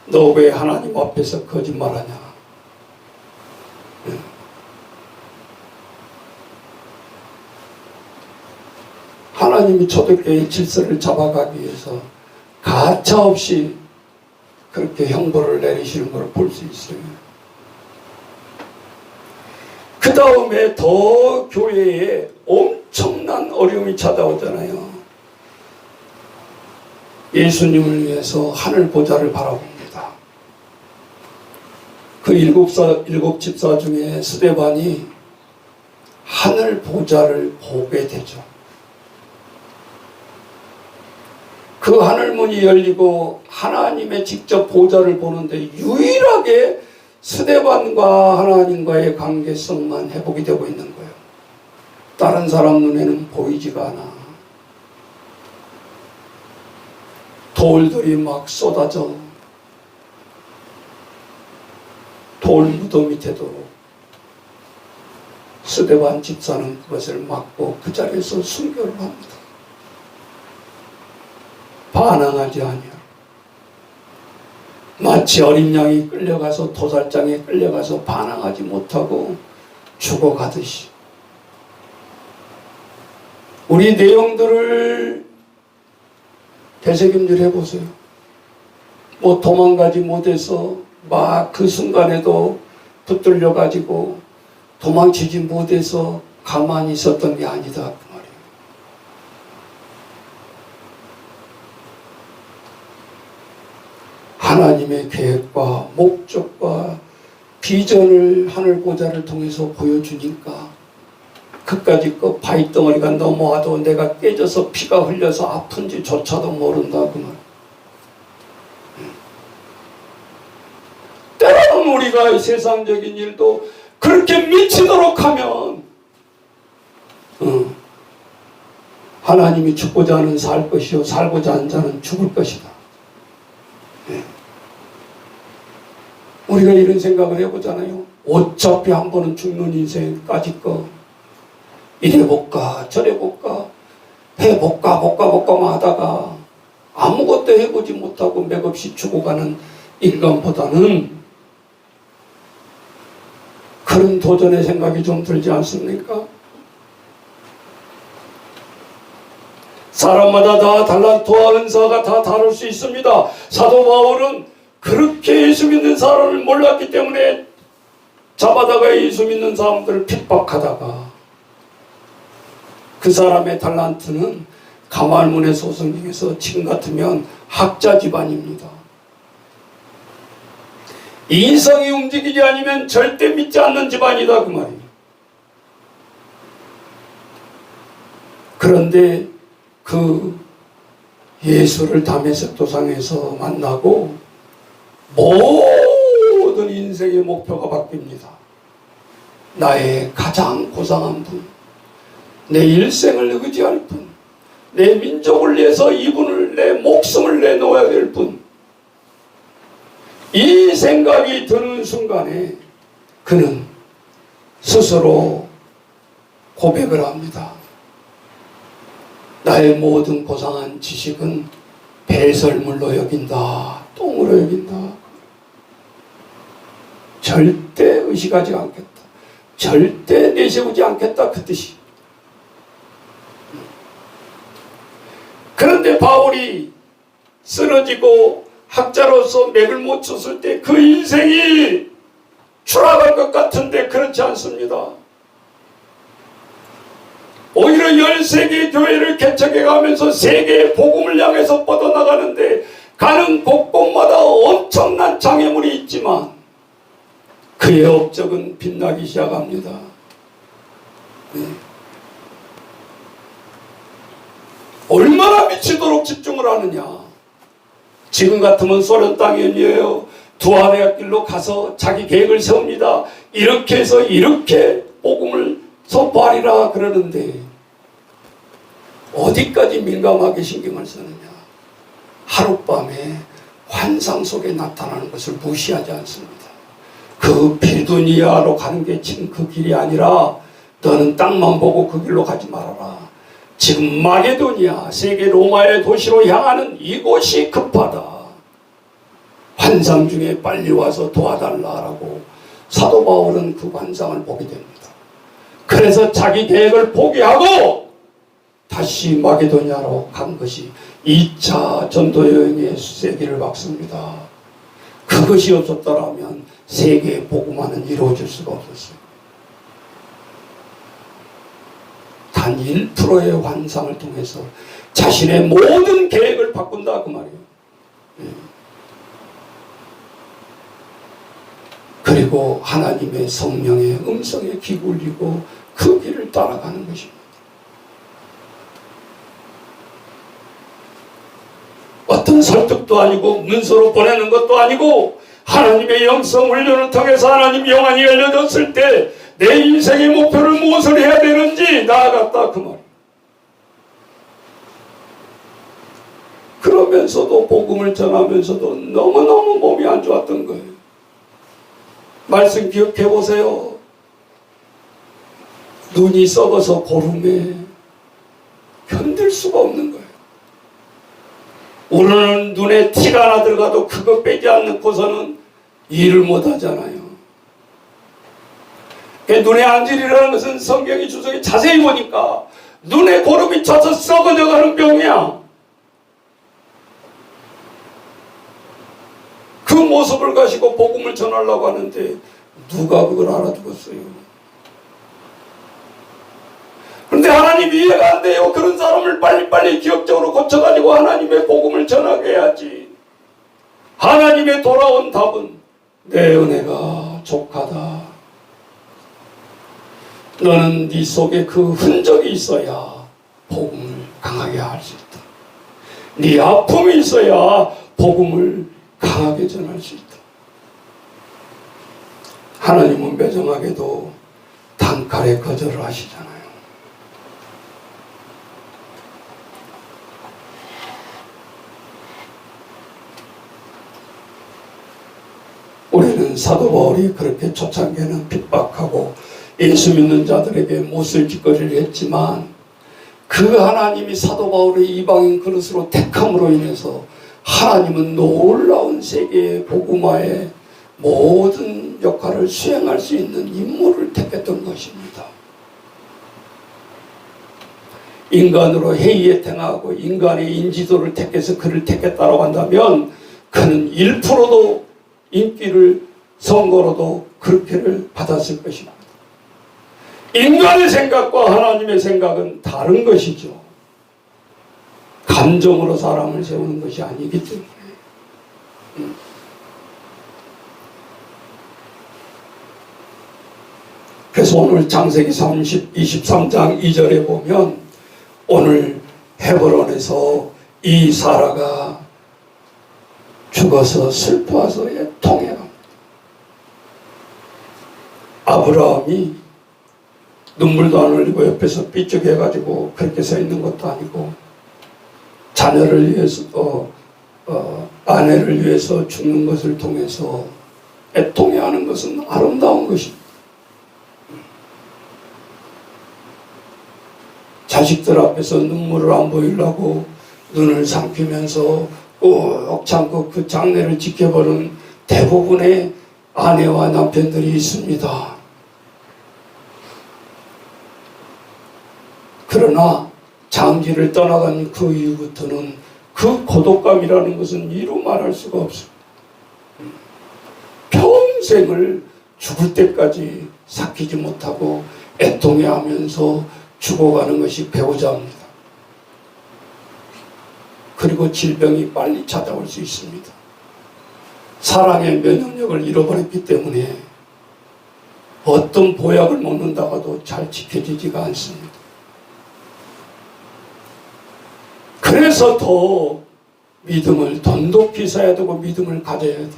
너 왜 하나님 앞에서 거짓말하냐? 하나님이 초대교회의 질서를 잡아가기 위해서 가차없이 그렇게 형벌을 내리시는 걸 볼 수 있어요. 그 다음에 더 교회에 엄청난 어려움이 찾아오잖아요. 예수님을 위해서 하늘 보좌를 바라봅니다. 그 7 집사 중에 스데반이 하늘 보좌를 보게 되죠. 그 하늘문이 열리고 하나님의 직접 보좌를 보는데 유일하게 스데반과 하나님과의 관계성만 회복이 되고 있는 거예요. 다른 사람 눈에는 보이지가 않아. 돌들이 막 쏟아져 돌 무덤 밑에도 스데반 집사는 그것을 막고 그 자리에서 순교를 합니다. 반항하지 아니하고 마치 어린 양이 끌려가서 도살장에 끌려가서 반항하지 못하고 죽어가듯이 우리 내용들을 되새김질 해보세요. 뭐 도망가지 못해서 막 그 순간에도 붙들려 가지고 도망치지 못해서 가만히 있었던 게 아니다 그 말이에요. 하나님의 계획과 목적과 비전을 하늘 보좌를 통해서 보여주니까 그까짓 거 바위덩어리가 넘어와도 내가 깨져서 피가 흘려서 아픈지조차도 모른다 그 말. 때로는 우리가 세상적인 일도 그렇게 미치도록 하면 하나님이 죽고자 하는 살 것이요 살고자 하는 자는 죽을 것이다. 우리가 이런 생각을 해보잖아요. 어차피 한 번은 죽는 인생까지 거 이래볼까 저래볼까 해볼까만 하다가 아무것도 해보지 못하고 맥없이 죽어가는 인간보다는 그런 도전의 생각이 좀 들지 않습니까? 사람마다 다 달란트와 은사가 다 다를 수 있습니다. 사도 바울은 그렇게 예수 믿는 사람을 몰랐기 때문에 잡아다가 예수 믿는 사람들을 핍박하다가 그 사람의 달란트는 가말문의 소설 중에서 지금 같으면 학자 집안입니다. 이성이 움직이지 않으면 절대 믿지 않는 집안이다 그 말이에요. 그런데 그 예수를 다메섹 도상에서 만나고 모든 인생의 목표가 바뀝니다. 나의 가장 고상한 분, 내 일생을 의지할 분, 내 민족을 위해서 이분을 내 목숨을 내놓아야 될 분, 이 생각이 드는 순간에 그는 스스로 고백을 합니다. 나의 모든 고상한 지식은 배설물로 여긴다, 똥으로 여긴다. 절대 의식하지 않겠다, 절대 내세우지 않겠다 그 뜻이. 그런데 바울이 쓰러지고 학자로서 맥을 못 쳤을 때 그 인생이 추락할 것 같은데 그렇지 않습니다. 오히려 13개 교회를 개척해 가면서 세계의 복음을 향해서 뻗어나가는데 가는 곳곳마다 엄청난 장애물이 있지만 그의 업적은 빛나기 시작합니다. 네. 얼마나 미치도록 집중을 하느냐. 지금 같으면 소련 땅이에요. 두 아내의 길로 가서 자기 계획을 세웁니다. 이렇게 해서 이렇게 복음을 선포하리라 그러는데 어디까지 민감하게 신경을 쓰느냐. 하룻밤에 환상 속에 나타나는 것을 무시하지 않습니다. 그 비두니아로 가는 게 지금 그 길이 아니라 너는 땅만 보고 그 길로 가지 말아라. 지금 마게도니아, 세계 로마의 도시로 향하는 이곳이 급하다. 환상 중에 빨리 와서 도와달라라고 사도 바울은 그 환상을 보게 됩니다. 그래서 자기 계획을 포기하고 다시 마게도니아로 간 것이 2차 전도 여행의 수세기를 박습니다. 그것이 없었더라면 세계의 복음화는 이루어질 수가 없었어요. 단 1%의 환상을 통해서 자신의 모든 계획을 바꾼다 그 말이에요. 그리고 하나님의 성령의 음성에 기울이고 그 길을 따라가는 것입니다. 어떤 설득도 아니고 문서로 보내는 것도 아니고 하나님의 영성 훈련을 통해서 하나님 영안이 열려졌을 때 내 인생의 목표를 무엇을 해야 되는지 나아갔다 그 말이에요. 그러면서도 복음을 전하면서도 너무너무 몸이 안 좋았던 거예요. 말씀 기억해 보세요. 눈이 썩어서 보름에 견딜 수가 없는 거예요. 우리는 눈에 티가 하나 들어가도 그거 빼지 않고서는 일을 못 하잖아요. 눈의 안질이라는 것은 성경이 주석에 자세히 보니까 눈에 고름이 차서 썩어져 가는 병이야. 그 모습을 가지고 복음을 전하려고 하는데 누가 그걸 알아두겠어요. 그런데 하나님이 이해가 안 돼요. 그런 사람을 빨리빨리 기억적으로 고쳐가지고 하나님의 복음을 전하게 해야지. 하나님의 돌아온 답은 내 은혜가 족하다. 너는 네 속에 그 흔적이 있어야 복음을 강하게 할 수 있다. 네 아픔이 있어야 복음을 강하게 전할 수 있다. 하나님은 매정하게도 단칼에 거절을 하시잖아요. 우리는 사도 바울이 그렇게 초창기에는 핍박하고 예수 믿는 자들에게 못쓸 짓거리를 했지만 그 하나님이 사도 바울의 이방인 그릇으로 택함으로 인해서 하나님은 놀라운 세계의 복음화의 모든 역할을 수행할 수 있는 인물을 택했던 것입니다. 인간으로 해이에 행하고 인간의 인지도를 택해서 그를 택했다고 한다면 그는 1%도 인기를 선거로도 그렇게를 받았을 것입니다. 인간의 생각과 하나님의 생각은 다른 것이죠. 감정으로 사람을 세우는 것이 아니기 때문에. 그래서 오늘 창세기 23장 2절에 보면 오늘 헤브론에서 이 사라가 죽어서 슬퍼서 애통해요. 아브라함이 눈물도 안 흘리고 옆에서 삐죽해가지고 그렇게 서 있는 것도 아니고 자녀를 위해서 아내를 위해서 죽는 것을 통해서 애통해하는 것은 아름다운 것입니다. 자식들 앞에서 눈물을 안 보이려고 눈을 삼키면서 꼭 참고 그 장례를 지켜보는 대부분의 아내와 남편들이 있습니다. 그러나 장지를 떠나간 그 이후부터는 그 고독감이라는 것은 이루 말할 수가 없습니다. 평생을 죽을 때까지 삭히지 못하고 애통해하면서 죽어가는 것이 배우자입니다. 그리고 질병이 빨리 찾아올 수 있습니다. 사랑의 면역력을 잃어버렸기 때문에 어떤 보약을 먹는다가도 잘 지켜지지가 않습니다. 그래서 더 믿음을 돈독히 써야 되고 믿음을 가져야 돼.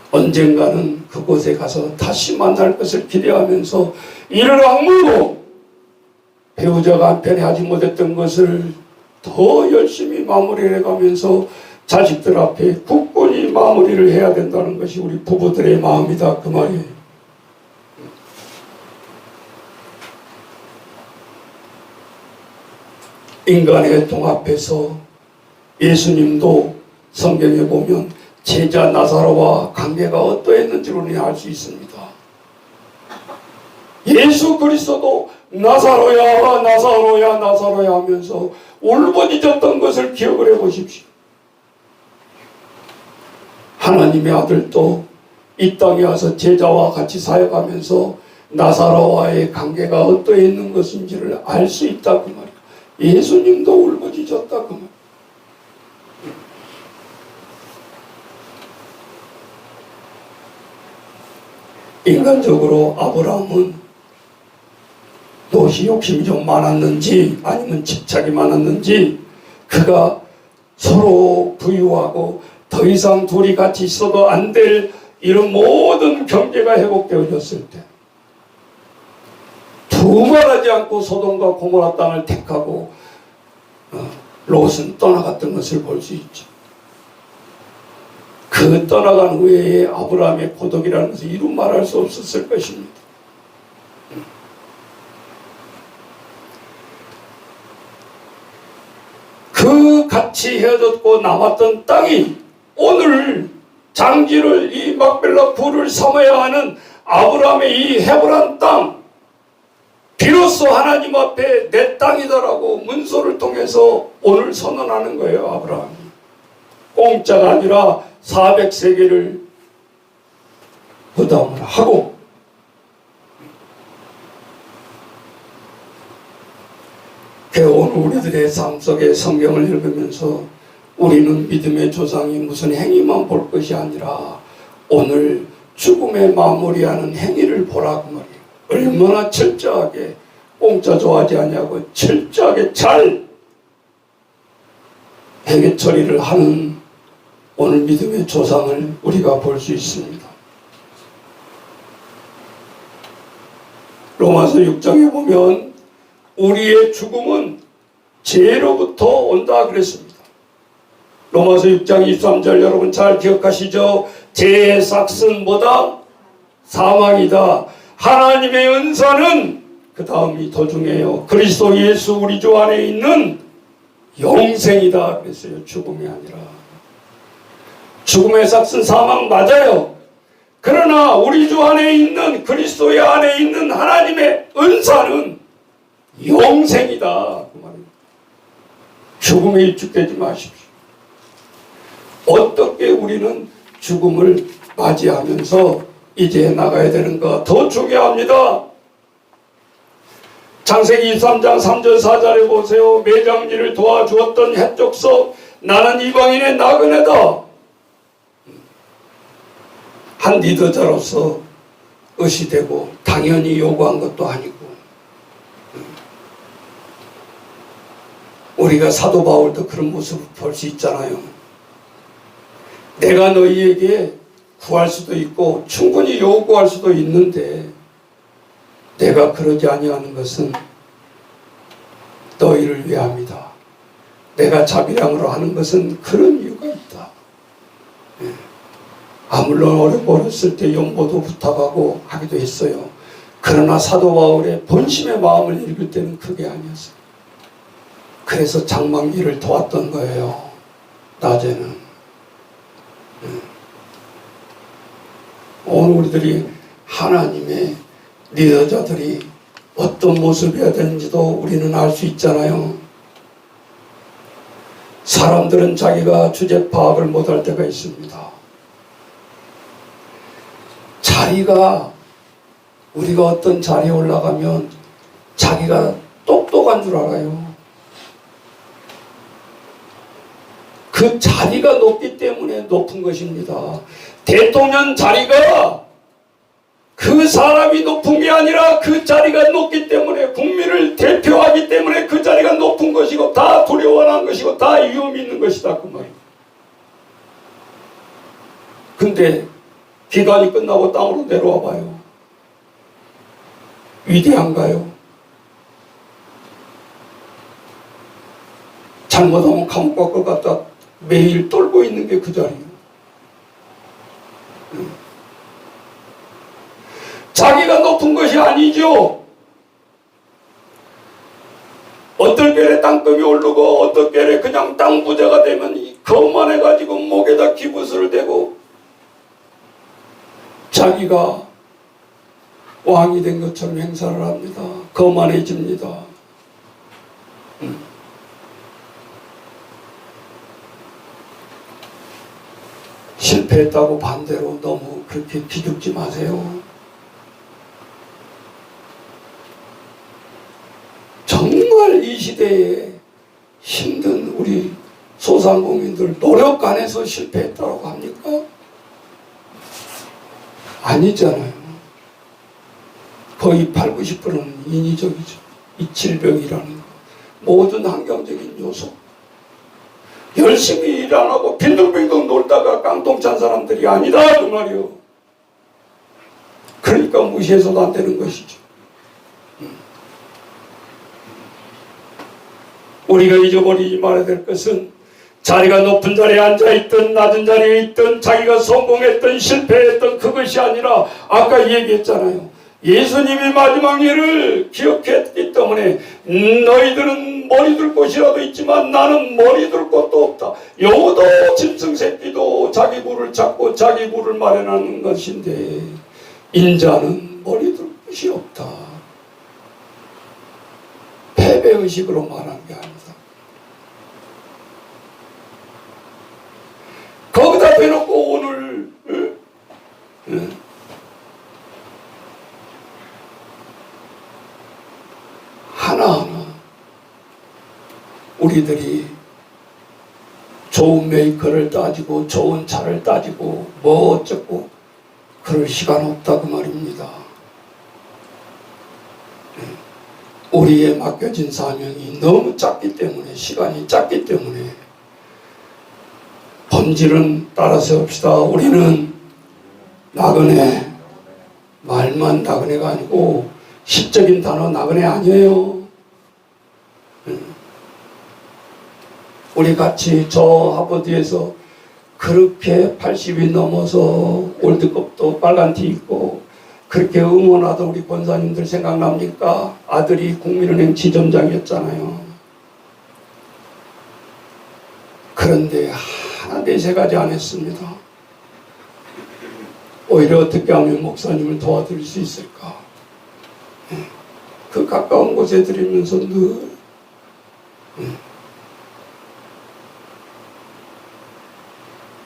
언젠가는 그곳에 가서 다시 만날 것을 기대하면서 이를 악물고 배우자가 한편에 하지 못했던 것을 더 열심히 마무리를 해가면서 자식들 앞에 굳건히 마무리를 해야 된다는 것이 우리 부부들의 마음이다, 그 말이에요. 인간의 통합에서 예수님도 성경에 보면 제자 나사로와 관계가 어떠했는지를 우리는 알 수 있습니다. 예수 그리스도도 나사로야 나사로야 나사로야 하면서 울부짖었던 것을 기억을 해보십시오. 하나님의 아들도 이 땅에 와서 제자와 같이 사역하면서 나사로와의 관계가 어떠했는 것인지를 알 수 있다, 그 말이에요. 예수님도 울부짖었다, 그 말이에요. 인간적으로 아브라함은 무엇이 욕심이 좀 많았는지 아니면 집착이 많았는지 그가 서로 부유하고 더 이상 둘이 같이 있어도 안 될 이런 모든 경계가 회복되어졌을 때 두말하지 않고 소돔과 고모라 땅을 택하고 롯은 떠나갔던 것을 볼 수 있죠. 그 떠나간 후에 아브라함의 고독이라는 것을 이루 말할 수 없었을 것입니다. 그 같이 헤어졌고 남았던 땅이 오늘 장지를 이 막벨라 굴을 삼아야 하는 아브라함의 이 헤브란 땅, 비로소 하나님 앞에 내 땅이다라고 문서를 통해서 오늘 선언하는 거예요. 아브라함이 공짜가 아니라 400세겔을 부담을 하고, 오늘 우리들의 삶 속에 성경을 읽으면서 우리는 믿음의 조상이 무슨 행위만 볼 것이 아니라 오늘 죽음의 마무리하는 행위를 보라고 말이에요. 얼마나 철저하게, 공짜 좋아하지 않냐고 철저하게 잘 회개 처리를 하는 오늘 믿음의 조상을 우리가 볼 수 있습니다. 로마서 6장에 보면 우리의 죽음은 죄로부터 온다 그랬습니다. 로마서 6장 23절 여러분 잘 기억하시죠? 죄의 삭은 뭐다? 사망이다. 하나님의 은사는 그 다음이 더 중요해요. 그리스도 예수 우리 주 안에 있는 영생이다 그랬어요. 죽음이 아니라. 죽음의 삭은 사망 맞아요. 그러나 우리 주 안에 있는 그리스도의 안에 있는 하나님의 은사는 영생이다 그 말입니다. 죽음에 일축되지 마십시오. 어떻게 우리는 죽음을 맞이하면서 이제 나가야 되는가 더 중요합니다. 창세기 23장 3절 4절에 보세요. 매장일을 도와주었던 해족서 나는 이방인의 나그네다. 한 리더자로서 의시되고 당연히 요구한 것도 아니고, 우리가 사도 바울도 그런 모습을 볼 수 있잖아요. 내가 너희에게 구할 수도 있고 충분히 요구할 수도 있는데 내가 그러지 아니하는 것은 너희를 위함이다. 내가 자비량으로 하는 것은 그런 이유가 있다. 물론 어렸을 때 용보도 부탁하고 하기도 했어요. 그러나 사도 바울의 본심의 마음을 읽을 때는 그게 아니었어요. 그래서 장만기를 도왔던 거예요. 낮에는. 오늘 우리들이 하나님의 리더자들이 어떤 모습이어야 되는지도 우리는 알 수 있잖아요. 사람들은 자기가 주제 파악을 못할 때가 있습니다. 자기가, 우리가 어떤 자리에 올라가면 자기가 똑똑한 줄 알아요. 그 자리가 높기 때문에 높은 것입니다. 대통령 자리가 그 사람이 높은 게 아니라 그 자리가 높기 때문에, 국민을 대표하기 때문에 그 자리가 높은 것이고 다 두려워하는 것이고 다 위험이 있는 것이다 그 말이에요. 근데 기간이 끝나고 땅으로 내려와 봐요. 위대한가요? 잘못하면 감옥 밖을 갖다 매일 떨고 있는 게 그 자리예요. 자기가 높은 것이 아니죠. 어떨 때에 땅금이 오르고 어떨 때에 그냥 땅 부자가 되면 거만해가지고 목에다 기부스를 대고 자기가 왕이 된 것처럼 행사를 합니다. 거만해집니다. 실패했다고 반대로 너무 그렇게 기죽지 마세요. 정말 이 시대에 힘든 우리 소상공인들 노력 안 해서 실패했다고 합니까? 아니잖아요. 거의 80, 90%는 인위적이죠. 이 질병이라는 거. 모든 환경적인 요소. 열심히 일 안 하고 빈둥빈둥 놀다가 깡통 찬 사람들이 아니다 그 말이요. 그러니까 무시해서도 안 되는 것이죠. 우리가 잊어버리지 말아야 될 것은 자리가 높은 자리에 앉아있든 낮은 자리에 있든 자기가 성공했든 실패했든 그것이 아니라 아까 얘기했잖아요. 예수님이 마지막 일을 기억했기 때문에 너희들은 머리 둘 곳이라도 있지만 나는 머리 둘 곳도 없다. 여우도 짐승 새끼도 자기 굴을 찾고 자기 굴을 마련하는 것인데 인자는 머리 둘 곳이 없다. 패배의식으로 말한 게 아니다. 거기다 대놓고 오늘 하나하나 우리들이 좋은 메이커를 따지고 좋은 차를 따지고 뭐 어쩌고 그럴 시간 없다 그 말입니다. 우리에 맡겨진 사명이 너무 작기 때문에, 시간이 작기 때문에 본질은 따라 세웁시다. 우리는 나그네, 말만 나그네가 아니고 시적인 단어 나그네 아니에요. 우리 같이 저 하버드에서 그렇게 80이 넘어서 월드컵도 빨간 티 입고 그렇게 응원하던 우리 권사님들 생각납니까? 아들이 국민은행 지점장이었잖아요. 그런데 하나 네세 가지 안 했습니다. 오히려 어떻게 하면 목사님을 도와드릴 수 있을까? 그 가까운 곳에 드리면서 늘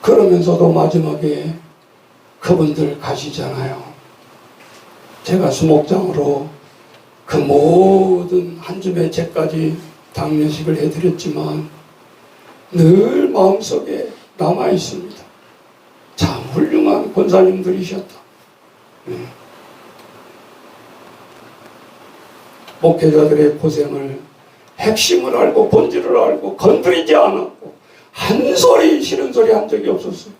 그러면서도 마지막에 그분들 가시잖아요. 제가 수목장으로 그 모든 한 줌의 죄까지 당면식을 해드렸지만 늘 마음속에 남아 있습니다. 참 훌륭한 권사님들이셨다. 목회자들의 고생을 핵심을 알고 본질을 알고 건드리지 않았고 한 소리 싫은 소리 한 적이 없었어요.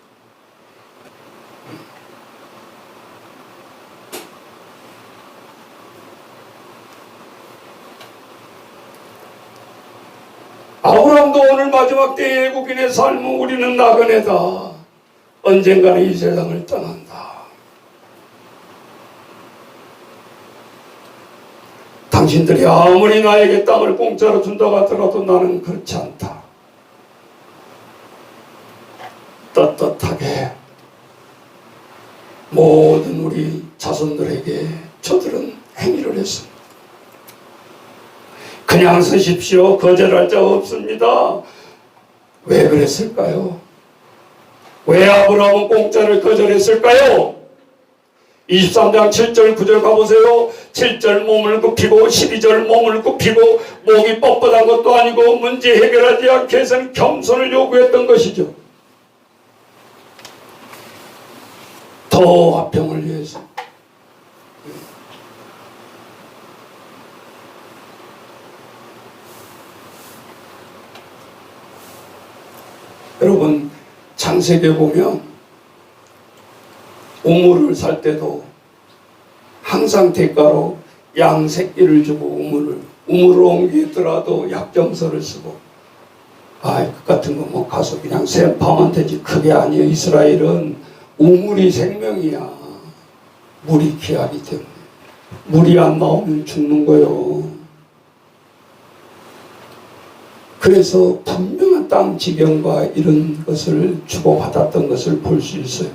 아브라함도 오늘 마지막 때의 애국인의 삶은 우리는 나그네다. 언젠가는 이 세상을 떠난다. 당신들이 아무리 나에게 땅을 공짜로 준다고 하더라도 나는 그렇지 않다. 떳떳하게 모든 우리 자손들에게 저들은 행위를 했습니다. 그냥 서십시오. 거절할 자 없습니다. 왜 그랬을까요? 왜 아브라함은 공짜를 거절했을까요? 23장 7절 9절 가보세요. 7절 몸을 굽히고 12절 몸을 굽히고 목이 뻣뻣한 것도 아니고 문제 해결하지 않기 위해서는 겸손을 요구했던 것이죠. 더 화평을 위해서 여러분 창세기에 보면 우물을 살 때도 항상 대가로 양 새끼를 주고 우물을 옮기더라도 약정서를 쓰고 그 같은 거 뭐 가서 그냥 샘파면 되지. 그게 아니에요. 이스라엘은 우물이 생명이야. 물이 귀하기 때문에. 물이 안 나오면 죽는 거요. 그래서 분명한 땅 지경과 이런 것을 주고받았던 것을 볼 수 있어요.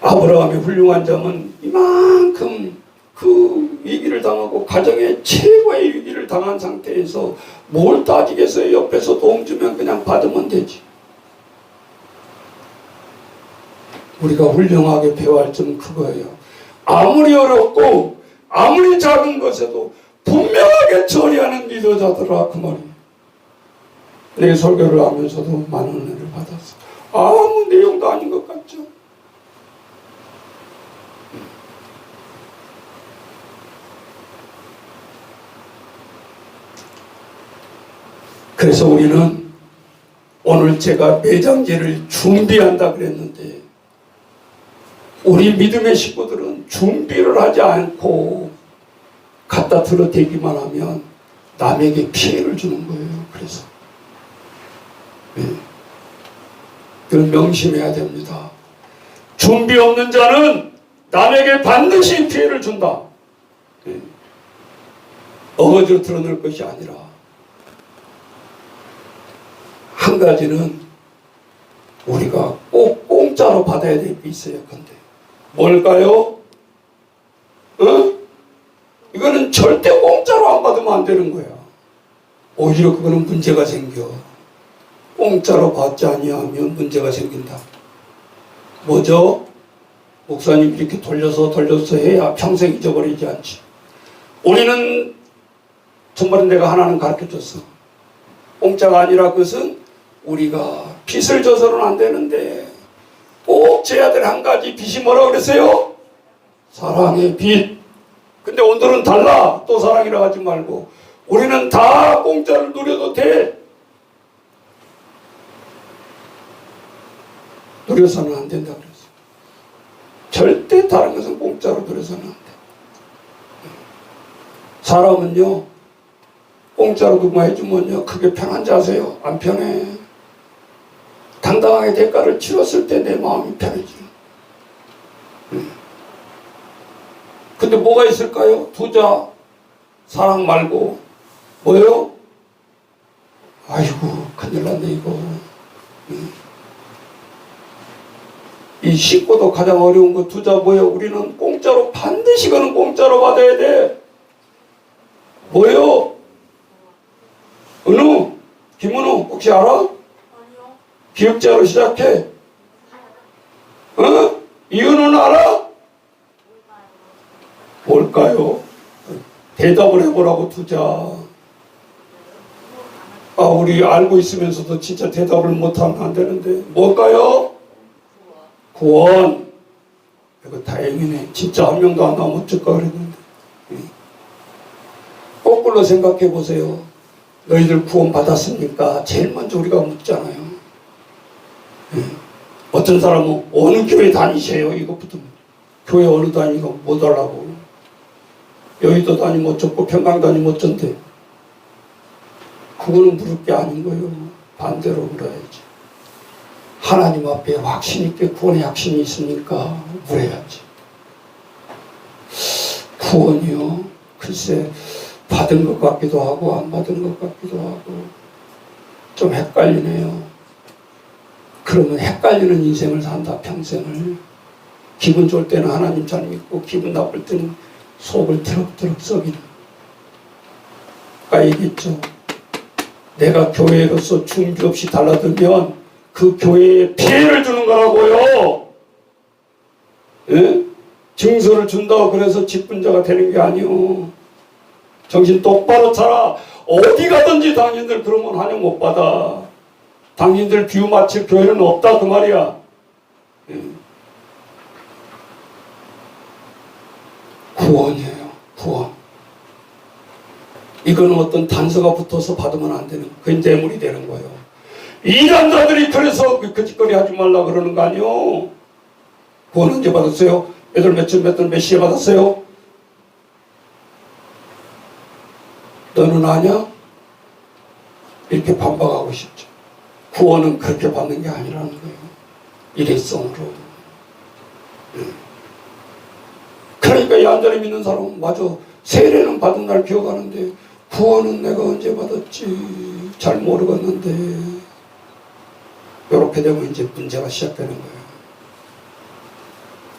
아브라함의 훌륭한 점은 이만큼 그 위기를 당하고 가정의 최고의 위기를 당한 상태에서 뭘 따지겠어요. 옆에서 도움 주면 그냥 받으면 되지. 우리가 훌륭하게 배워야 할 점은 그거예요. 아무리 어렵고 아무리 작은 것에도 분명하게 처리하는 리더자들아, 그 말이에요. 내 설교를 하면서도 많은 은혜를 받았어. 아무 내용도 아닌 것 같죠? 그래서 우리는 오늘 제가 매장제를 준비한다 그랬는데 우리 믿음의 식구들은 준비를 하지 않고 갖다 들어대기만 하면 남에게 피해를 주는 거예요. 그래서 그걸 명심해야 됩니다. 준비 없는 자는 남에게 반드시 피해를 준다. 어거지로 드러낼 것이 아니라 한 가지는 우리가 꼭 공짜로 받아야 될 게 있어요. 근데 뭘까요? 이거는 절대 공짜로 안 받으면 안 되는 거야. 오히려 그거는 문제가 생겨. 공짜로 받지 아니하면 문제가 생긴다. 뭐죠? 목사님 이렇게 돌려서 해야 평생 잊어버리지 않지. 우리는 정말 내가 하나는 가르쳐줬어. 공짜가 아니라 그것은 우리가 빚을 져서는 안 되는데 꼭 져야 될 한 가지 빚이 뭐라고 그랬어요? 사랑의 빚. 근데 오늘은 달라. 또 사랑이라 하지 말고 우리는 다 공짜를 누려도 돼. 누려서는 안 된다 그랬어. 절대 다른 것은 공짜로 누려서는 안 돼. 사람은요 공짜로 그거 해주면요 그게 편한지 아세요? 안 편해. 당당하게 대가를 치렀을 때 내 마음이 편해지요. 근데 뭐가 있을까요? 투자, 사랑 말고 뭐예요? 아이고 큰일 났네 이거. 이 식구도 가장 어려운 거 투자 뭐예요? 우리는 공짜로 반드시 그는 공짜로 받아야 돼. 뭐예요? 은우? 김은우 혹시 알아? 아니요. 기억자로 시작해. 이은우는 알아? 뭘까요? 대답을 해보라고 투자. 우리 알고 있으면서도 진짜 대답을 못하면 안 되는데 뭘까요? 구원. 이거 다행이네. 진짜 한 명도 안 나오면 어쩔까 그랬는데. 거꾸로 생각해 보세요. 너희들 구원 받았습니까? 제일 먼저 우리가 묻잖아요. 어떤 사람은 어느 교회 다니세요? 이것부터 교회 어느 다니니까 못 하려고. 여의도 다니면 어쩌고 평강 다니면 어쩐데. 그거는 물을 게 아닌 거예요. 반대로 물어야지. 하나님 앞에 확신 있게 구원의 확신이 있으니까 물어야지. 구원이요? 글쎄 받은 것 같기도 하고 안 받은 것 같기도 하고 좀 헷갈리네요. 그러면 헷갈리는 인생을 산다. 평생을. 기분 좋을 때는 하나님 잘 믿고 기분 나쁠 때는 속을 트럭트럭 썩이는. 아까 얘기했죠. 내가 교회로서 준비 없이 달라들면 그 교회에 피해를 주는 거라고요. 예? 증서를 준다고 그래서 직분자가 되는 게 아니요. 정신 똑바로 차라. 어디 가든지 당신들 그러면 환영 못 받아. 당신들 비유 맞힐 교회는 없다 그 말이야. 예. 구원이에요. 구원. 이거는 어떤 단서가 붙어서 받으면 안 되는, 그게 뇌물이 되는 거예요. 이런 자들이 그래서 그 짓거리 하지 말라 그러는 거 아니요. 구원 언제 받았어요? 몇 월 며칠 몇 시에 받았어요? 너는 아냐? 이렇게 반박하고 싶죠. 구원은 그렇게 받는 게 아니라는 거예요. 일회성으로. 그러니까 얌전히 믿는 사람은 맞아. 세례는 받은 날 기억하는데 구원은 내가 언제 받았지? 잘 모르겠는데. 이렇게 되면 이제 문제가 시작되는 거예요.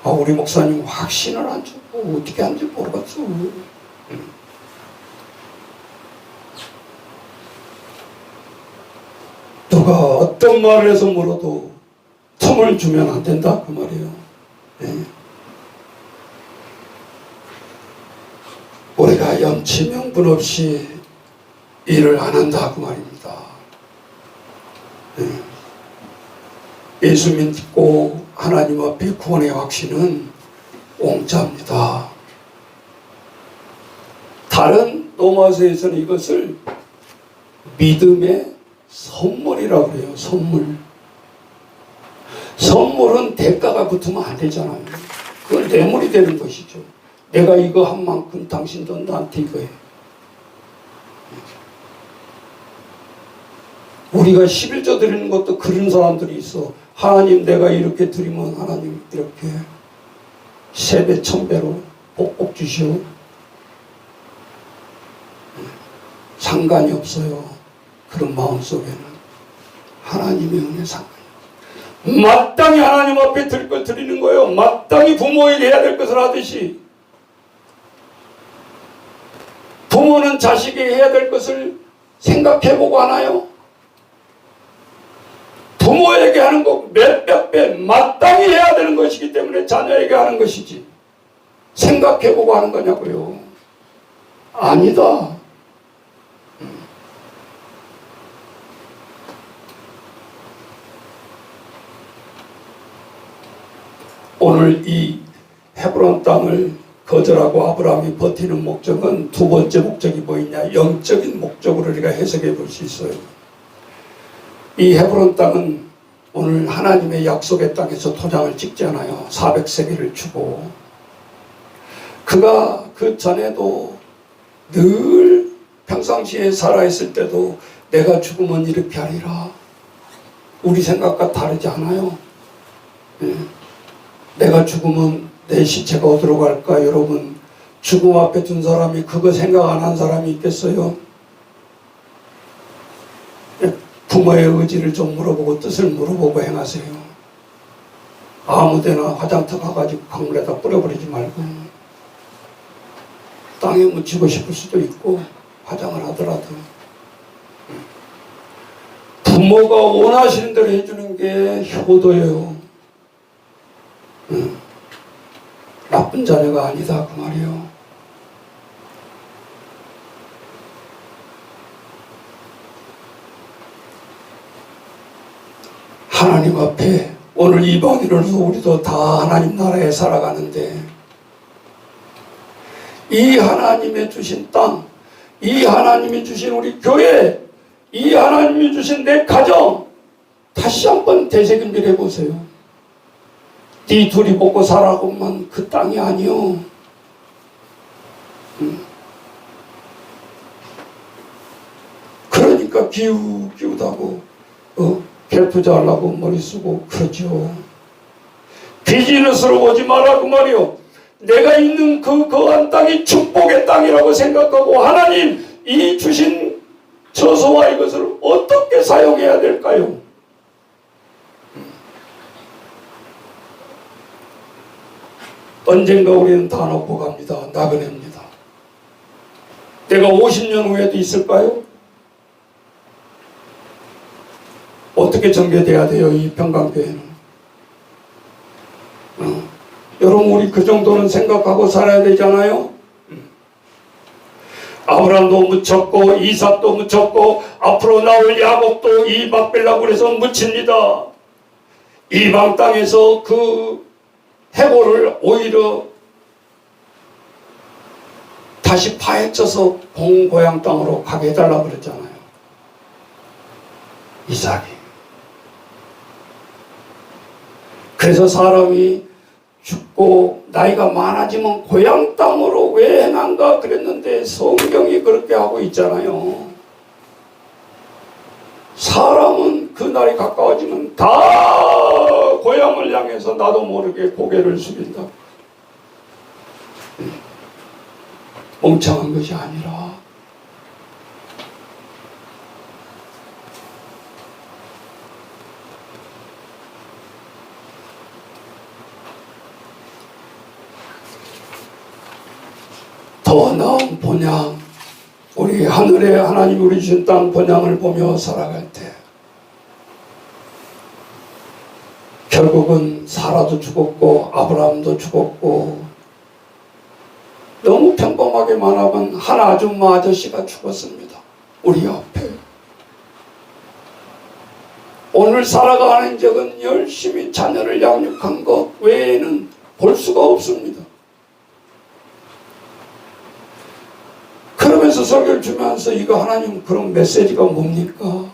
아, 우리 목사님 확신을 안 주고 어떻게 하는지 모르겠어. 누가 어떤 말을 해서 물어도 틈을 주면 안 된다 그 말이에요. 네. 우리가 염치명분 없이 일을 안 한다 그 말입니다. 네. 예수 믿고 하나님 앞에 구원의 확신은 공짜입니다. 다른 로마서에서는 이것을 믿음의 선물이라고 그래요. 선물. 선물은 대가가 붙으면 안 되잖아요. 그건 뇌물이 되는 것이죠. 내가 이거 한 만큼 당신도 나한테 이거 해. 우리가 11조 드리는 것도 그런 사람들이 있어. 하나님 내가 이렇게 드리면 하나님 이렇게 3배 1000배로 복복 주시오. 상관이 없어요. 그런 마음속에는 하나님의 은혜 상관이 없어요. 마땅히 하나님 앞에 드릴 걸 드리는 거예요. 마땅히 부모에게 해야 될 것을 하듯이 부모는 자식에게 해야 될 것을 생각해보고 하나요? 부모에게 하는 거 몇백 배 마땅히 해야 되는 것이기 때문에 자녀에게 하는 것이지 생각해보고 하는 거냐고요. 아니다. 오늘 이 헤브론 땅을 거절하고 아브라함이 버티는 목적은 두 번째 목적이 뭐있냐, 영적인 목적으로 우리가 해석해 볼 수 있어요. 이 헤브론 땅은 오늘 하나님의 약속의 땅에서 도장을 찍잖아요. 400세기를 주고. 그가 그 전에도 늘 평상시에 살아있을 때도 내가 죽으면 이렇게 하리라. 우리 생각과 다르지 않아요. 내가 죽으면 내 시체가 어디로 갈까? 여러분, 죽음 앞에 둔 사람이 그거 생각 안 한 사람이 있겠어요? 부모의 의지를 좀 물어보고 뜻을 물어보고 행하세요. 아무데나 화장터 가가지고 강물에다 뿌려버리지 말고 땅에 묻히고 싶을 수도 있고 화장을 하더라도 부모가 원하시는 대로 해주는 게 효도예요. 나쁜 자녀가 아니다 그 말이에요. 하나님 앞에 오늘 이방인으로서 우리도 다 하나님 나라에 살아가는데 이 하나님의 주신 땅, 이 하나님이 주신 우리 교회, 이 하나님이 주신 내 가정 다시 한번 되새김질 해보세요. 네 둘이 먹고 살아보면 그 땅이 아니요. 그러니까 기우다고 별 투자하려고 머리 쓰고 그러죠. 비즈니스로 보지 마라 그 말이요. 내가 있는 그 거한 땅이 축복의 땅이라고 생각하고 하나님 이 주신 저소와 이것을 어떻게 사용해야 될까요? 언젠가 우리는 다 놓고 갑니다. 나그네입니다. 내가 50년 후에도 있을까요? 어떻게 전개돼야 돼요? 이 평강교회는. 여러분 우리 그 정도는 생각하고 살아야 되잖아요. 아브라함도 묻혔고 이삭도 묻혔고 앞으로 나올 야곱도 이 막벨라굴에서 묻힙니다. 이방 땅에서 그 해골을 오히려 다시 파헤쳐서 본 고향 땅으로 가게 해달라고 그랬잖아요. 이삭이. 그래서 사람이 죽고 나이가 많아지면 고향 땅으로 왜 행한가 그랬는데 성경이 그렇게 하고 있잖아요. 사람은 그 날이 가까워지면 다 고향을 향해서 나도 모르게 고개를 숙인다. 멍청한 것이 아니라 더 나은 본향, 우리 하늘에 하나님 우리 주신 땅 본향을 보며 살아갈 때 결국은 사라도 죽었고 아브라함도 죽었고 너무 평범하게만 하면 한 아줌마 아저씨가 죽었습니다. 우리 앞에. 오늘 살아가는 적은 열심히 자녀를 양육한 것 외에는 볼 수가 없습니다. 그러면서 설교를 주면서 이거 하나님 그런 메시지가 뭡니까?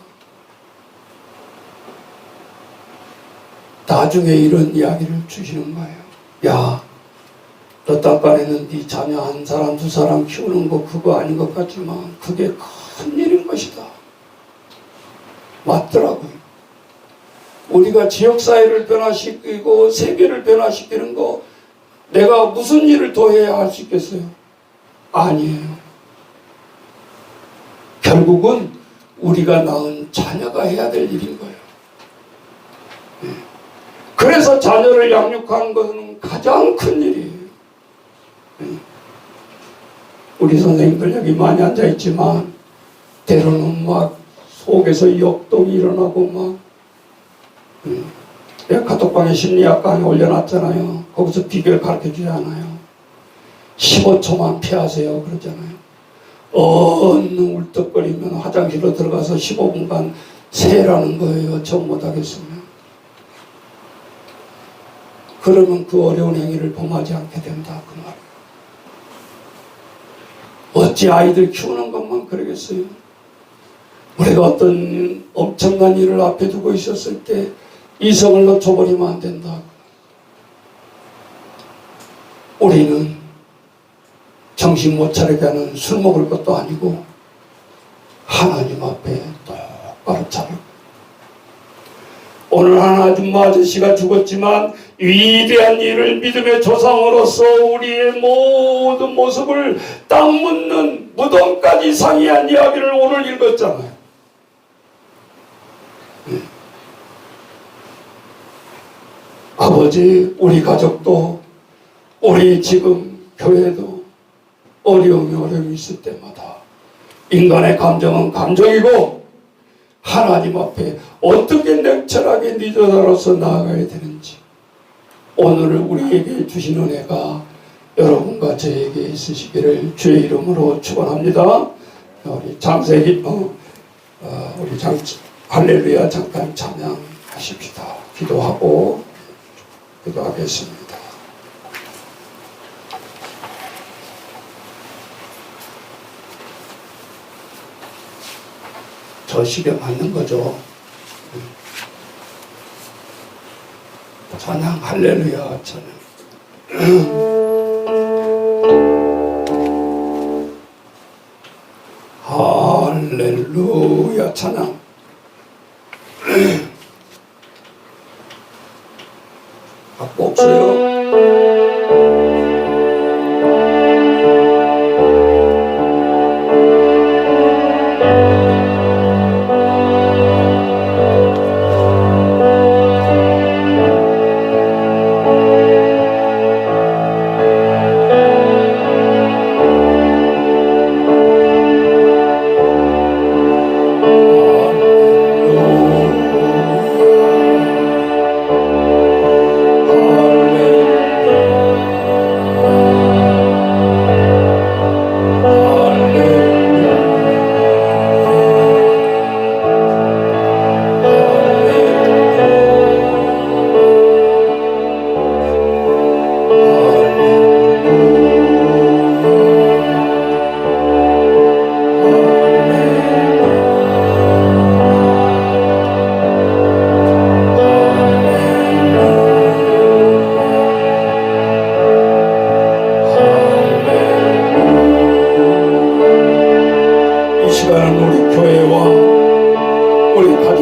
나중에 이런 이야기를 주시는 거예요. 야, 너 땅간에는 네 자녀 한 사람 두 사람 키우는 거 그거 아닌 것 같지만 그게 큰 일인 것이다. 맞더라고요. 우리가 지역사회를 변화시키고 세계를 변화시키는 거 내가 무슨 일을 더 해야 할 수 있겠어요? 아니에요. 결국은 우리가 낳은 자녀가 해야 될 일인 거예요. 그래서 자녀를 양육하는 것은 가장 큰 일이에요. 우리 선생님들 여기 많이 앉아있지만 때로는 막 속에서 역동이 일어나고 막 내가 카톡방에 심리학 강의 올려놨잖아요. 거기서 비결 가르쳐주지 않아요. 15초만 피하세요 그러잖아요. 울떡거리면 화장실로 들어가서 15분간 세라는 거예요. 전 못하겠으면. 그러면 그 어려운 행위를 범하지 않게 된다 그 말이에요. 어찌 아이들 키우는 것만 그러겠어요? 우리가 어떤 엄청난 일을 앞에 두고 있었을 때 이성을 놓쳐버리면 안 된다. 우리는 정신 못 차리게 하는 술 먹을 것도 아니고 하나님 앞에 똑바로 차리고 오늘 한 아줌마 아저씨가 죽었지만 위대한 일을 믿음의 조상으로서 우리의 모든 모습을 땅 묻는 무덤까지 상이한 이야기를 오늘 읽었잖아요. 아버지, 우리 가족도 우리 지금 교회도 어려움이 있을 때마다 인간의 감정은 감정이고 하나님 앞에 어떻게 냉철하게 리더로서 나아가야 되는지 오늘 우리에게 주신 은혜가 여러분과 저에게 있으시기를 주의 이름으로 축원합니다. 우리 장세기 우리 할렐루야 잠깐 찬양하십시다. 기도하고 기도하겠습니다. 저 시계 맞는 거죠. 찬양 할렐루야 찬양. 할렐루야 찬양. 갖고 없어요? 할렐루야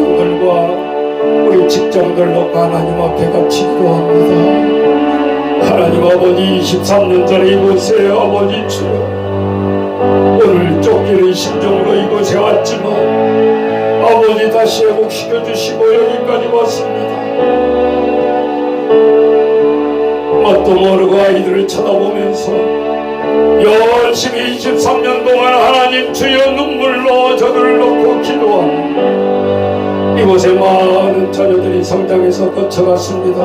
가정들과 우리 직장들로 하나님 앞에 같이 기도합니다. 하나님 아버지 23년 전에 이곳에 아버지 주여 오늘 쫓기는 심정으로 이곳에 왔지만 아버지 다시 회복시켜 주시고 여기까지 왔습니다. 뭣도 모르고 아이들을 쳐다보면서 열심히 23년 동안 하나님 주여 눈물로 저들을 놓고 기도합니다. 이곳에 많은 자녀들이 성장해서 거쳐갔습니다.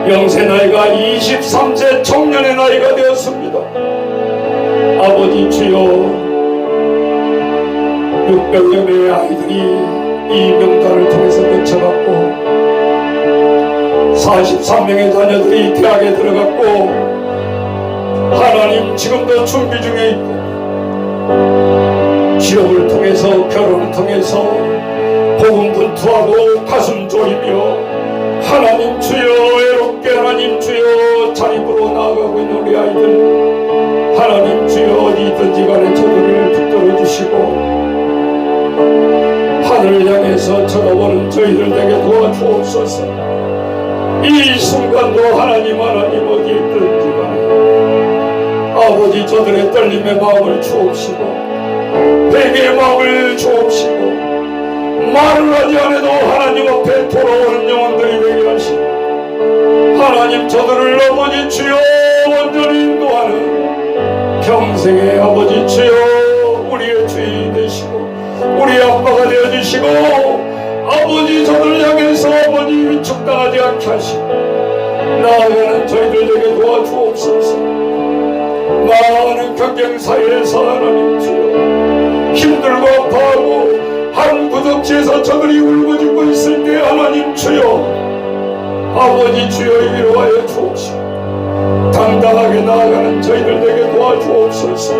영세 나이가 23세 청년의 나이가 되었습니다. 아버지 주여 600여 명의 아이들이 이 명단을 통해서 거쳐갔고 43명의 자녀들이 대학에 들어갔고 하나님 지금도 준비 중에 있고 취업을 통해서 결혼을 통해서 고군분투하고 가슴 졸이며 하나님 주여 외롭게 하나님 주여 자립으로 나아가고 있는 우리 아이들 하나님 주여 어디든지 간에 저들을 붙들어 주시고 하늘을 향해서 쳐다보는 저희들에게 도와주옵소서. 이 순간도 하나님 어디 있든지 간에 아버지 저들의 떨림의 마음을 주옵시고 회개의 마음을 주옵시고 말을 하지 않아도 하나님 앞에 돌아오는 영혼들이 되게 하시고 하나님 저들을 아버지 주여 온전히 인도하는 평생의 아버지 주여 우리의 주인이 되시고 우리 아빠가 되어주시고 아버지 저들을 향해서 아버지 위축당하지 않게 하시고 나아가는 저희들에게 도와주옵소서. 많은 경쟁 사회에서 하나님 주여 힘들고 아파하고 한 구석지에서 저들이 울부짖고 있을 때 하나님 주여 아버지 주여 위로하여 주옵시고 당당하게 나아가는 저희들에게 도와주옵소서.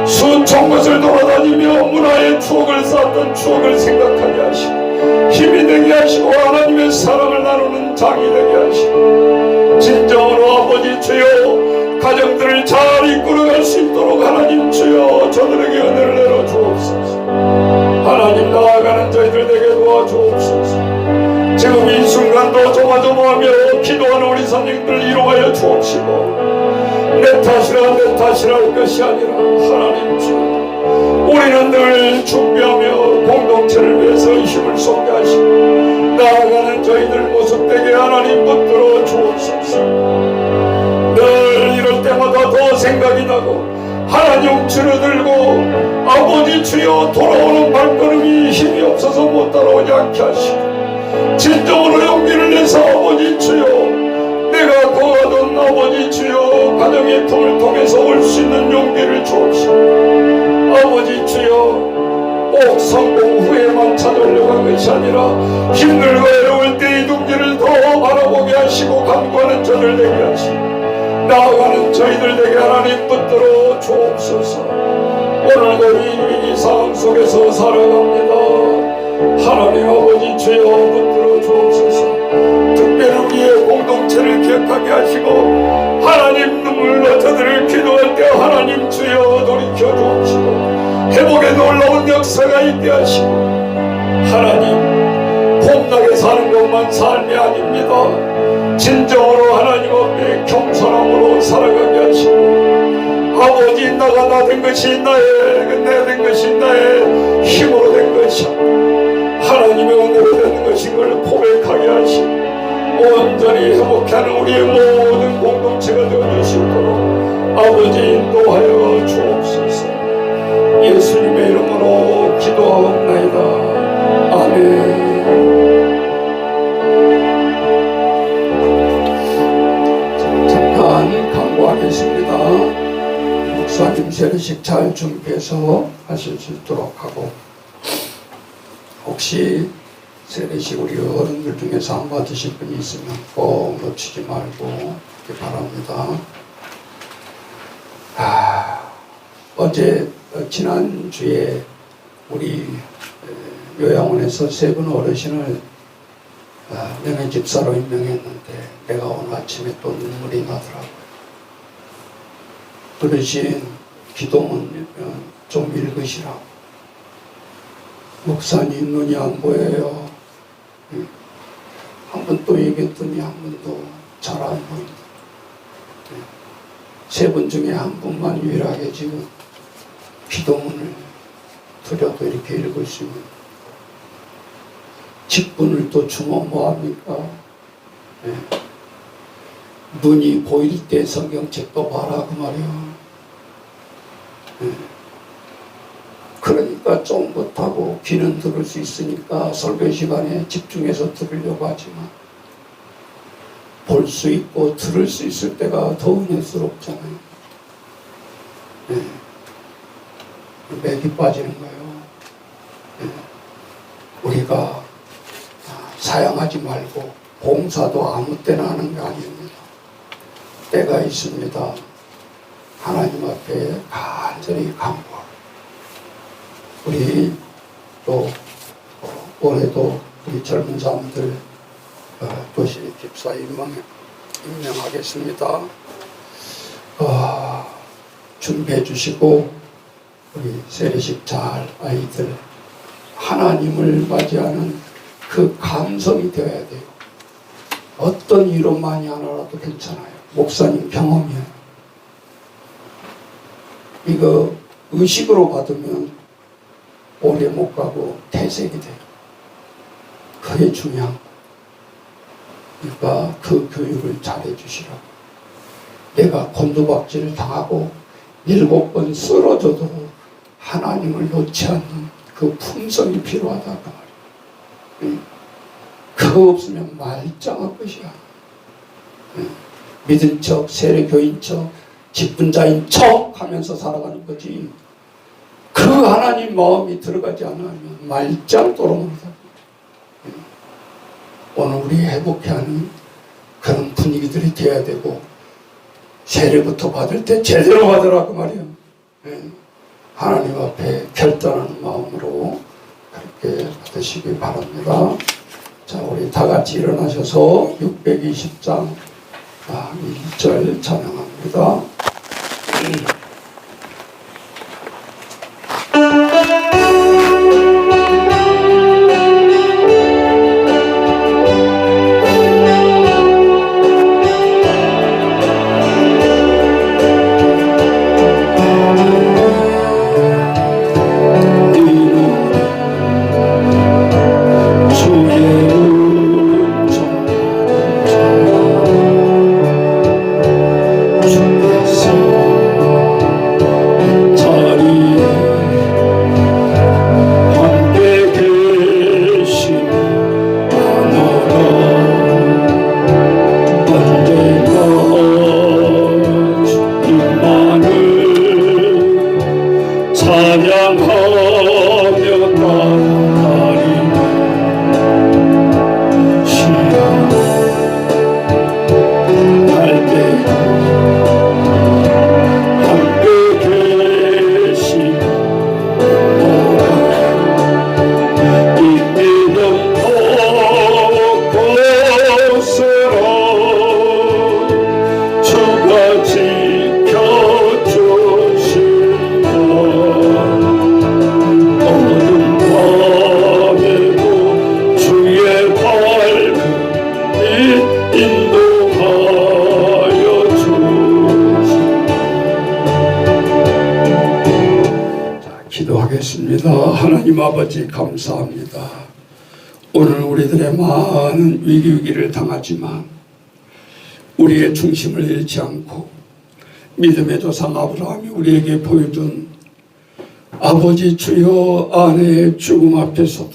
수천 곳을 돌아다니며 문화의 추억을 쌓았던 추억을 생각하게 하시고 힘이 되게 하시고 하나님의 사랑을 나누는 장이 되게 하시고 진정으로 아버지 주여 가정들을 잘 이끌어갈 수 있도록 하나님 주여 저들에게 은혜를 내려 주옵소서. 하나님 나아가는 저희들에게 도와주옵소서. 지금 이 순간도 조마조마하며 기도하는 우리 선생님들 이루어하여 주옵시고 내 탓이라 할 것이 아니라 하나님 주여 우리는 늘 준비하며 공동체를 위해서 힘을 쏟게 하시고 나아가는 저희들 모습되게 하나님 붙들어 주옵소서. 늘 이럴 때마다 더 생각이 나고 하나님 줄어들고 아버지 주여 돌아오는 발걸음이 힘이 없어서 못 따라오지 않게 하시고 진정으로 용기를 내서 아버지 주여 내가 거하던 아버지 주여 가정의 틈을 통해서 올 수 있는 용기를 주옵시고 아버지 주여 꼭 성공 후에만 찾아오려고 한 것이 아니라 힘들고 어려울 때 이 둥지를 더 바라보게 하시고 간구하는 저들 되게 하시고 나아가는 저희들 되게 하나님 붙들어 주옵소서. 오늘도 이 위기 상황 속에서 살아갑니다. 하나님 아버지 주여 붙들어 주옵소서. 특별히 우리의 공동체를 기억하게 하시고 하나님 눈물로 저들을 기도할 때 하나님 주여 돌이켜 주옵시고 회복에 놀라운 역사가 있게 하시고 하나님 폼나게 사는 것만 삶이 아닙니다. 진정으로 하나님 앞에 겸손함으로 살아가게 하시고 아버지 나가 나 된 것이 나의 내 된 것이 나의 힘으로 된 것이 하나님의 은혜로 된 것인 걸 고백하게 하시고 온전히 회복하는 우리의 모든 공동체가 되어주시도록 아버지 인도하여 주옵소서. 예수님의 이름으로 기도하옵나이다. 아멘. 잠깐 강구하겠습니다. 목사님 세례식 잘 준비해서 하실 수 있도록 하고 혹시 세례식 우리 어른들 중에서 안 받으실 분이 있으면 꼭 놓치지 말고 이렇게 바랍니다. 어제 지난주에 우리 요양원에서 세 분 어르신을 명예 집사로 임명했는데 내가 오늘 아침에 또 눈물이 나더라고요. 어르신 기도문 좀 읽으시라고. 목사님 눈이 안 보여요. 한 번 또 얘기했더니 한 번도 잘 안 보인다. 세 분 중에 한 분만 유일하게 지금 기도문을 드려도 이렇게 읽을 수 있는, 직분을 또 주면 뭐합니까? 눈이 보일 때 성경책도 봐라 그 말이야. 그러니까 좀 못하고 귀는 들을 수 있으니까 설교 시간에 집중해서 들으려고 하지만 볼 수 있고 들을 수 있을 때가 더 은혜스럽잖아요. 맥이 빠지는 거예요. 우리가 사양하지 말고 봉사도 아무 때나 하는 게 아닙니다. 때가 있습니다. 하나님 앞에 간절히 간구하고, 우리 또 올해도 우리 젊은 사람들 도시 집사 임명하겠습니다. 준비해 주시고 우리 세례식 잘 아이들 하나님을 맞이하는 그 감성이 되어야 돼요. 어떤 이론만이 하나라도 괜찮아요. 목사님 경험이에요. 이거 의식으로 받으면 오래 못 가고 퇴색이 돼요. 그게 중요한 거예요. 그러니까 그 교육을 잘해 주시라고. 내가 곤두박질을 당하고 7번 쓰러져도 하나님을 놓지 않는 그 품성이 필요하다 그 말이에요. 그거 없으면 말짱할 것이야. 믿은 척, 세례교인 척, 직분자인 척 하면서 살아가는 거지. 그 하나님 마음이 들어가지 않으면 말짱도록 합니다. 오늘 우리 회복해하는 그런 분위기들이 돼야 되고, 세례부터 받을 때 제대로 받으라 그 말이에요. 하나님 앞에 결단하는 마음으로 그렇게 받으시기 바랍니다. 자, 우리 다 같이 일어나셔서 620장 1절 찬양합니다. 하나님 아버지 감사합니다. 오늘 우리들의 많은 위기를 당하지만 우리의 중심을 잃지 않고 믿음의 조상 아브라함이 우리에게 보여준 아버지 주여 아내의 죽음 앞에서도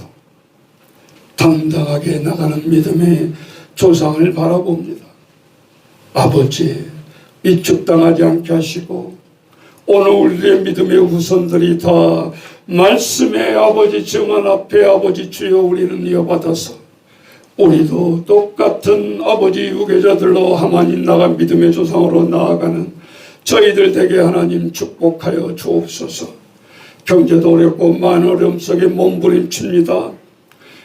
당당하게 나가는 믿음의 조상을 바라봅니다. 아버지 위축당하지 않게 하시고 오늘 우리의 믿음의 후손들이 다 말씀의 아버지 증언 앞에 아버지 주여 우리는 이어받아서 우리도 똑같은 아버지 유괴자들로 하나님 나간 믿음의 조상으로 나아가는 저희들 되게 하나님 축복하여 주옵소서. 경제도 어렵고 많은 어려움 속에 몸부림칩니다.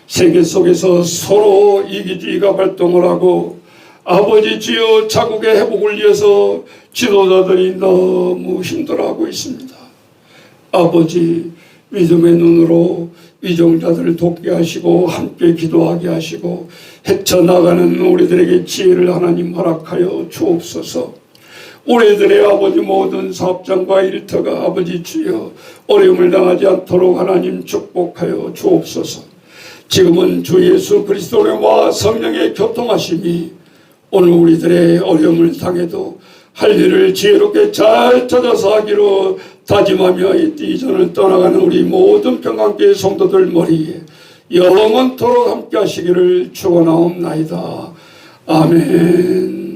세계 속에서 서로 이기주의가 발동을 하고 아버지 주여 자국의 회복을 위해서 지도자들이 너무 힘들어하고 있습니다. 아버지 믿음의 눈으로 위정자들을 돕게 하시고 함께 기도하게 하시고 헤쳐나가는 우리들에게 지혜를 하나님 허락하여 주옵소서. 우리들의 아버지 모든 사업장과 일터가 아버지 주여 어려움을 당하지 않도록 하나님 축복하여 주옵소서. 지금은 주 예수 그리스도와 성령의 교통하심이 오늘 우리들의 어려움을 당해도 할 일을 지혜롭게 잘 찾아서 하기로 다짐하며 이 전을 떠나가는 우리 모든 평강교회 성도들 머리에 영원토록 함께 하시기를 축원하옵나이다. 아멘.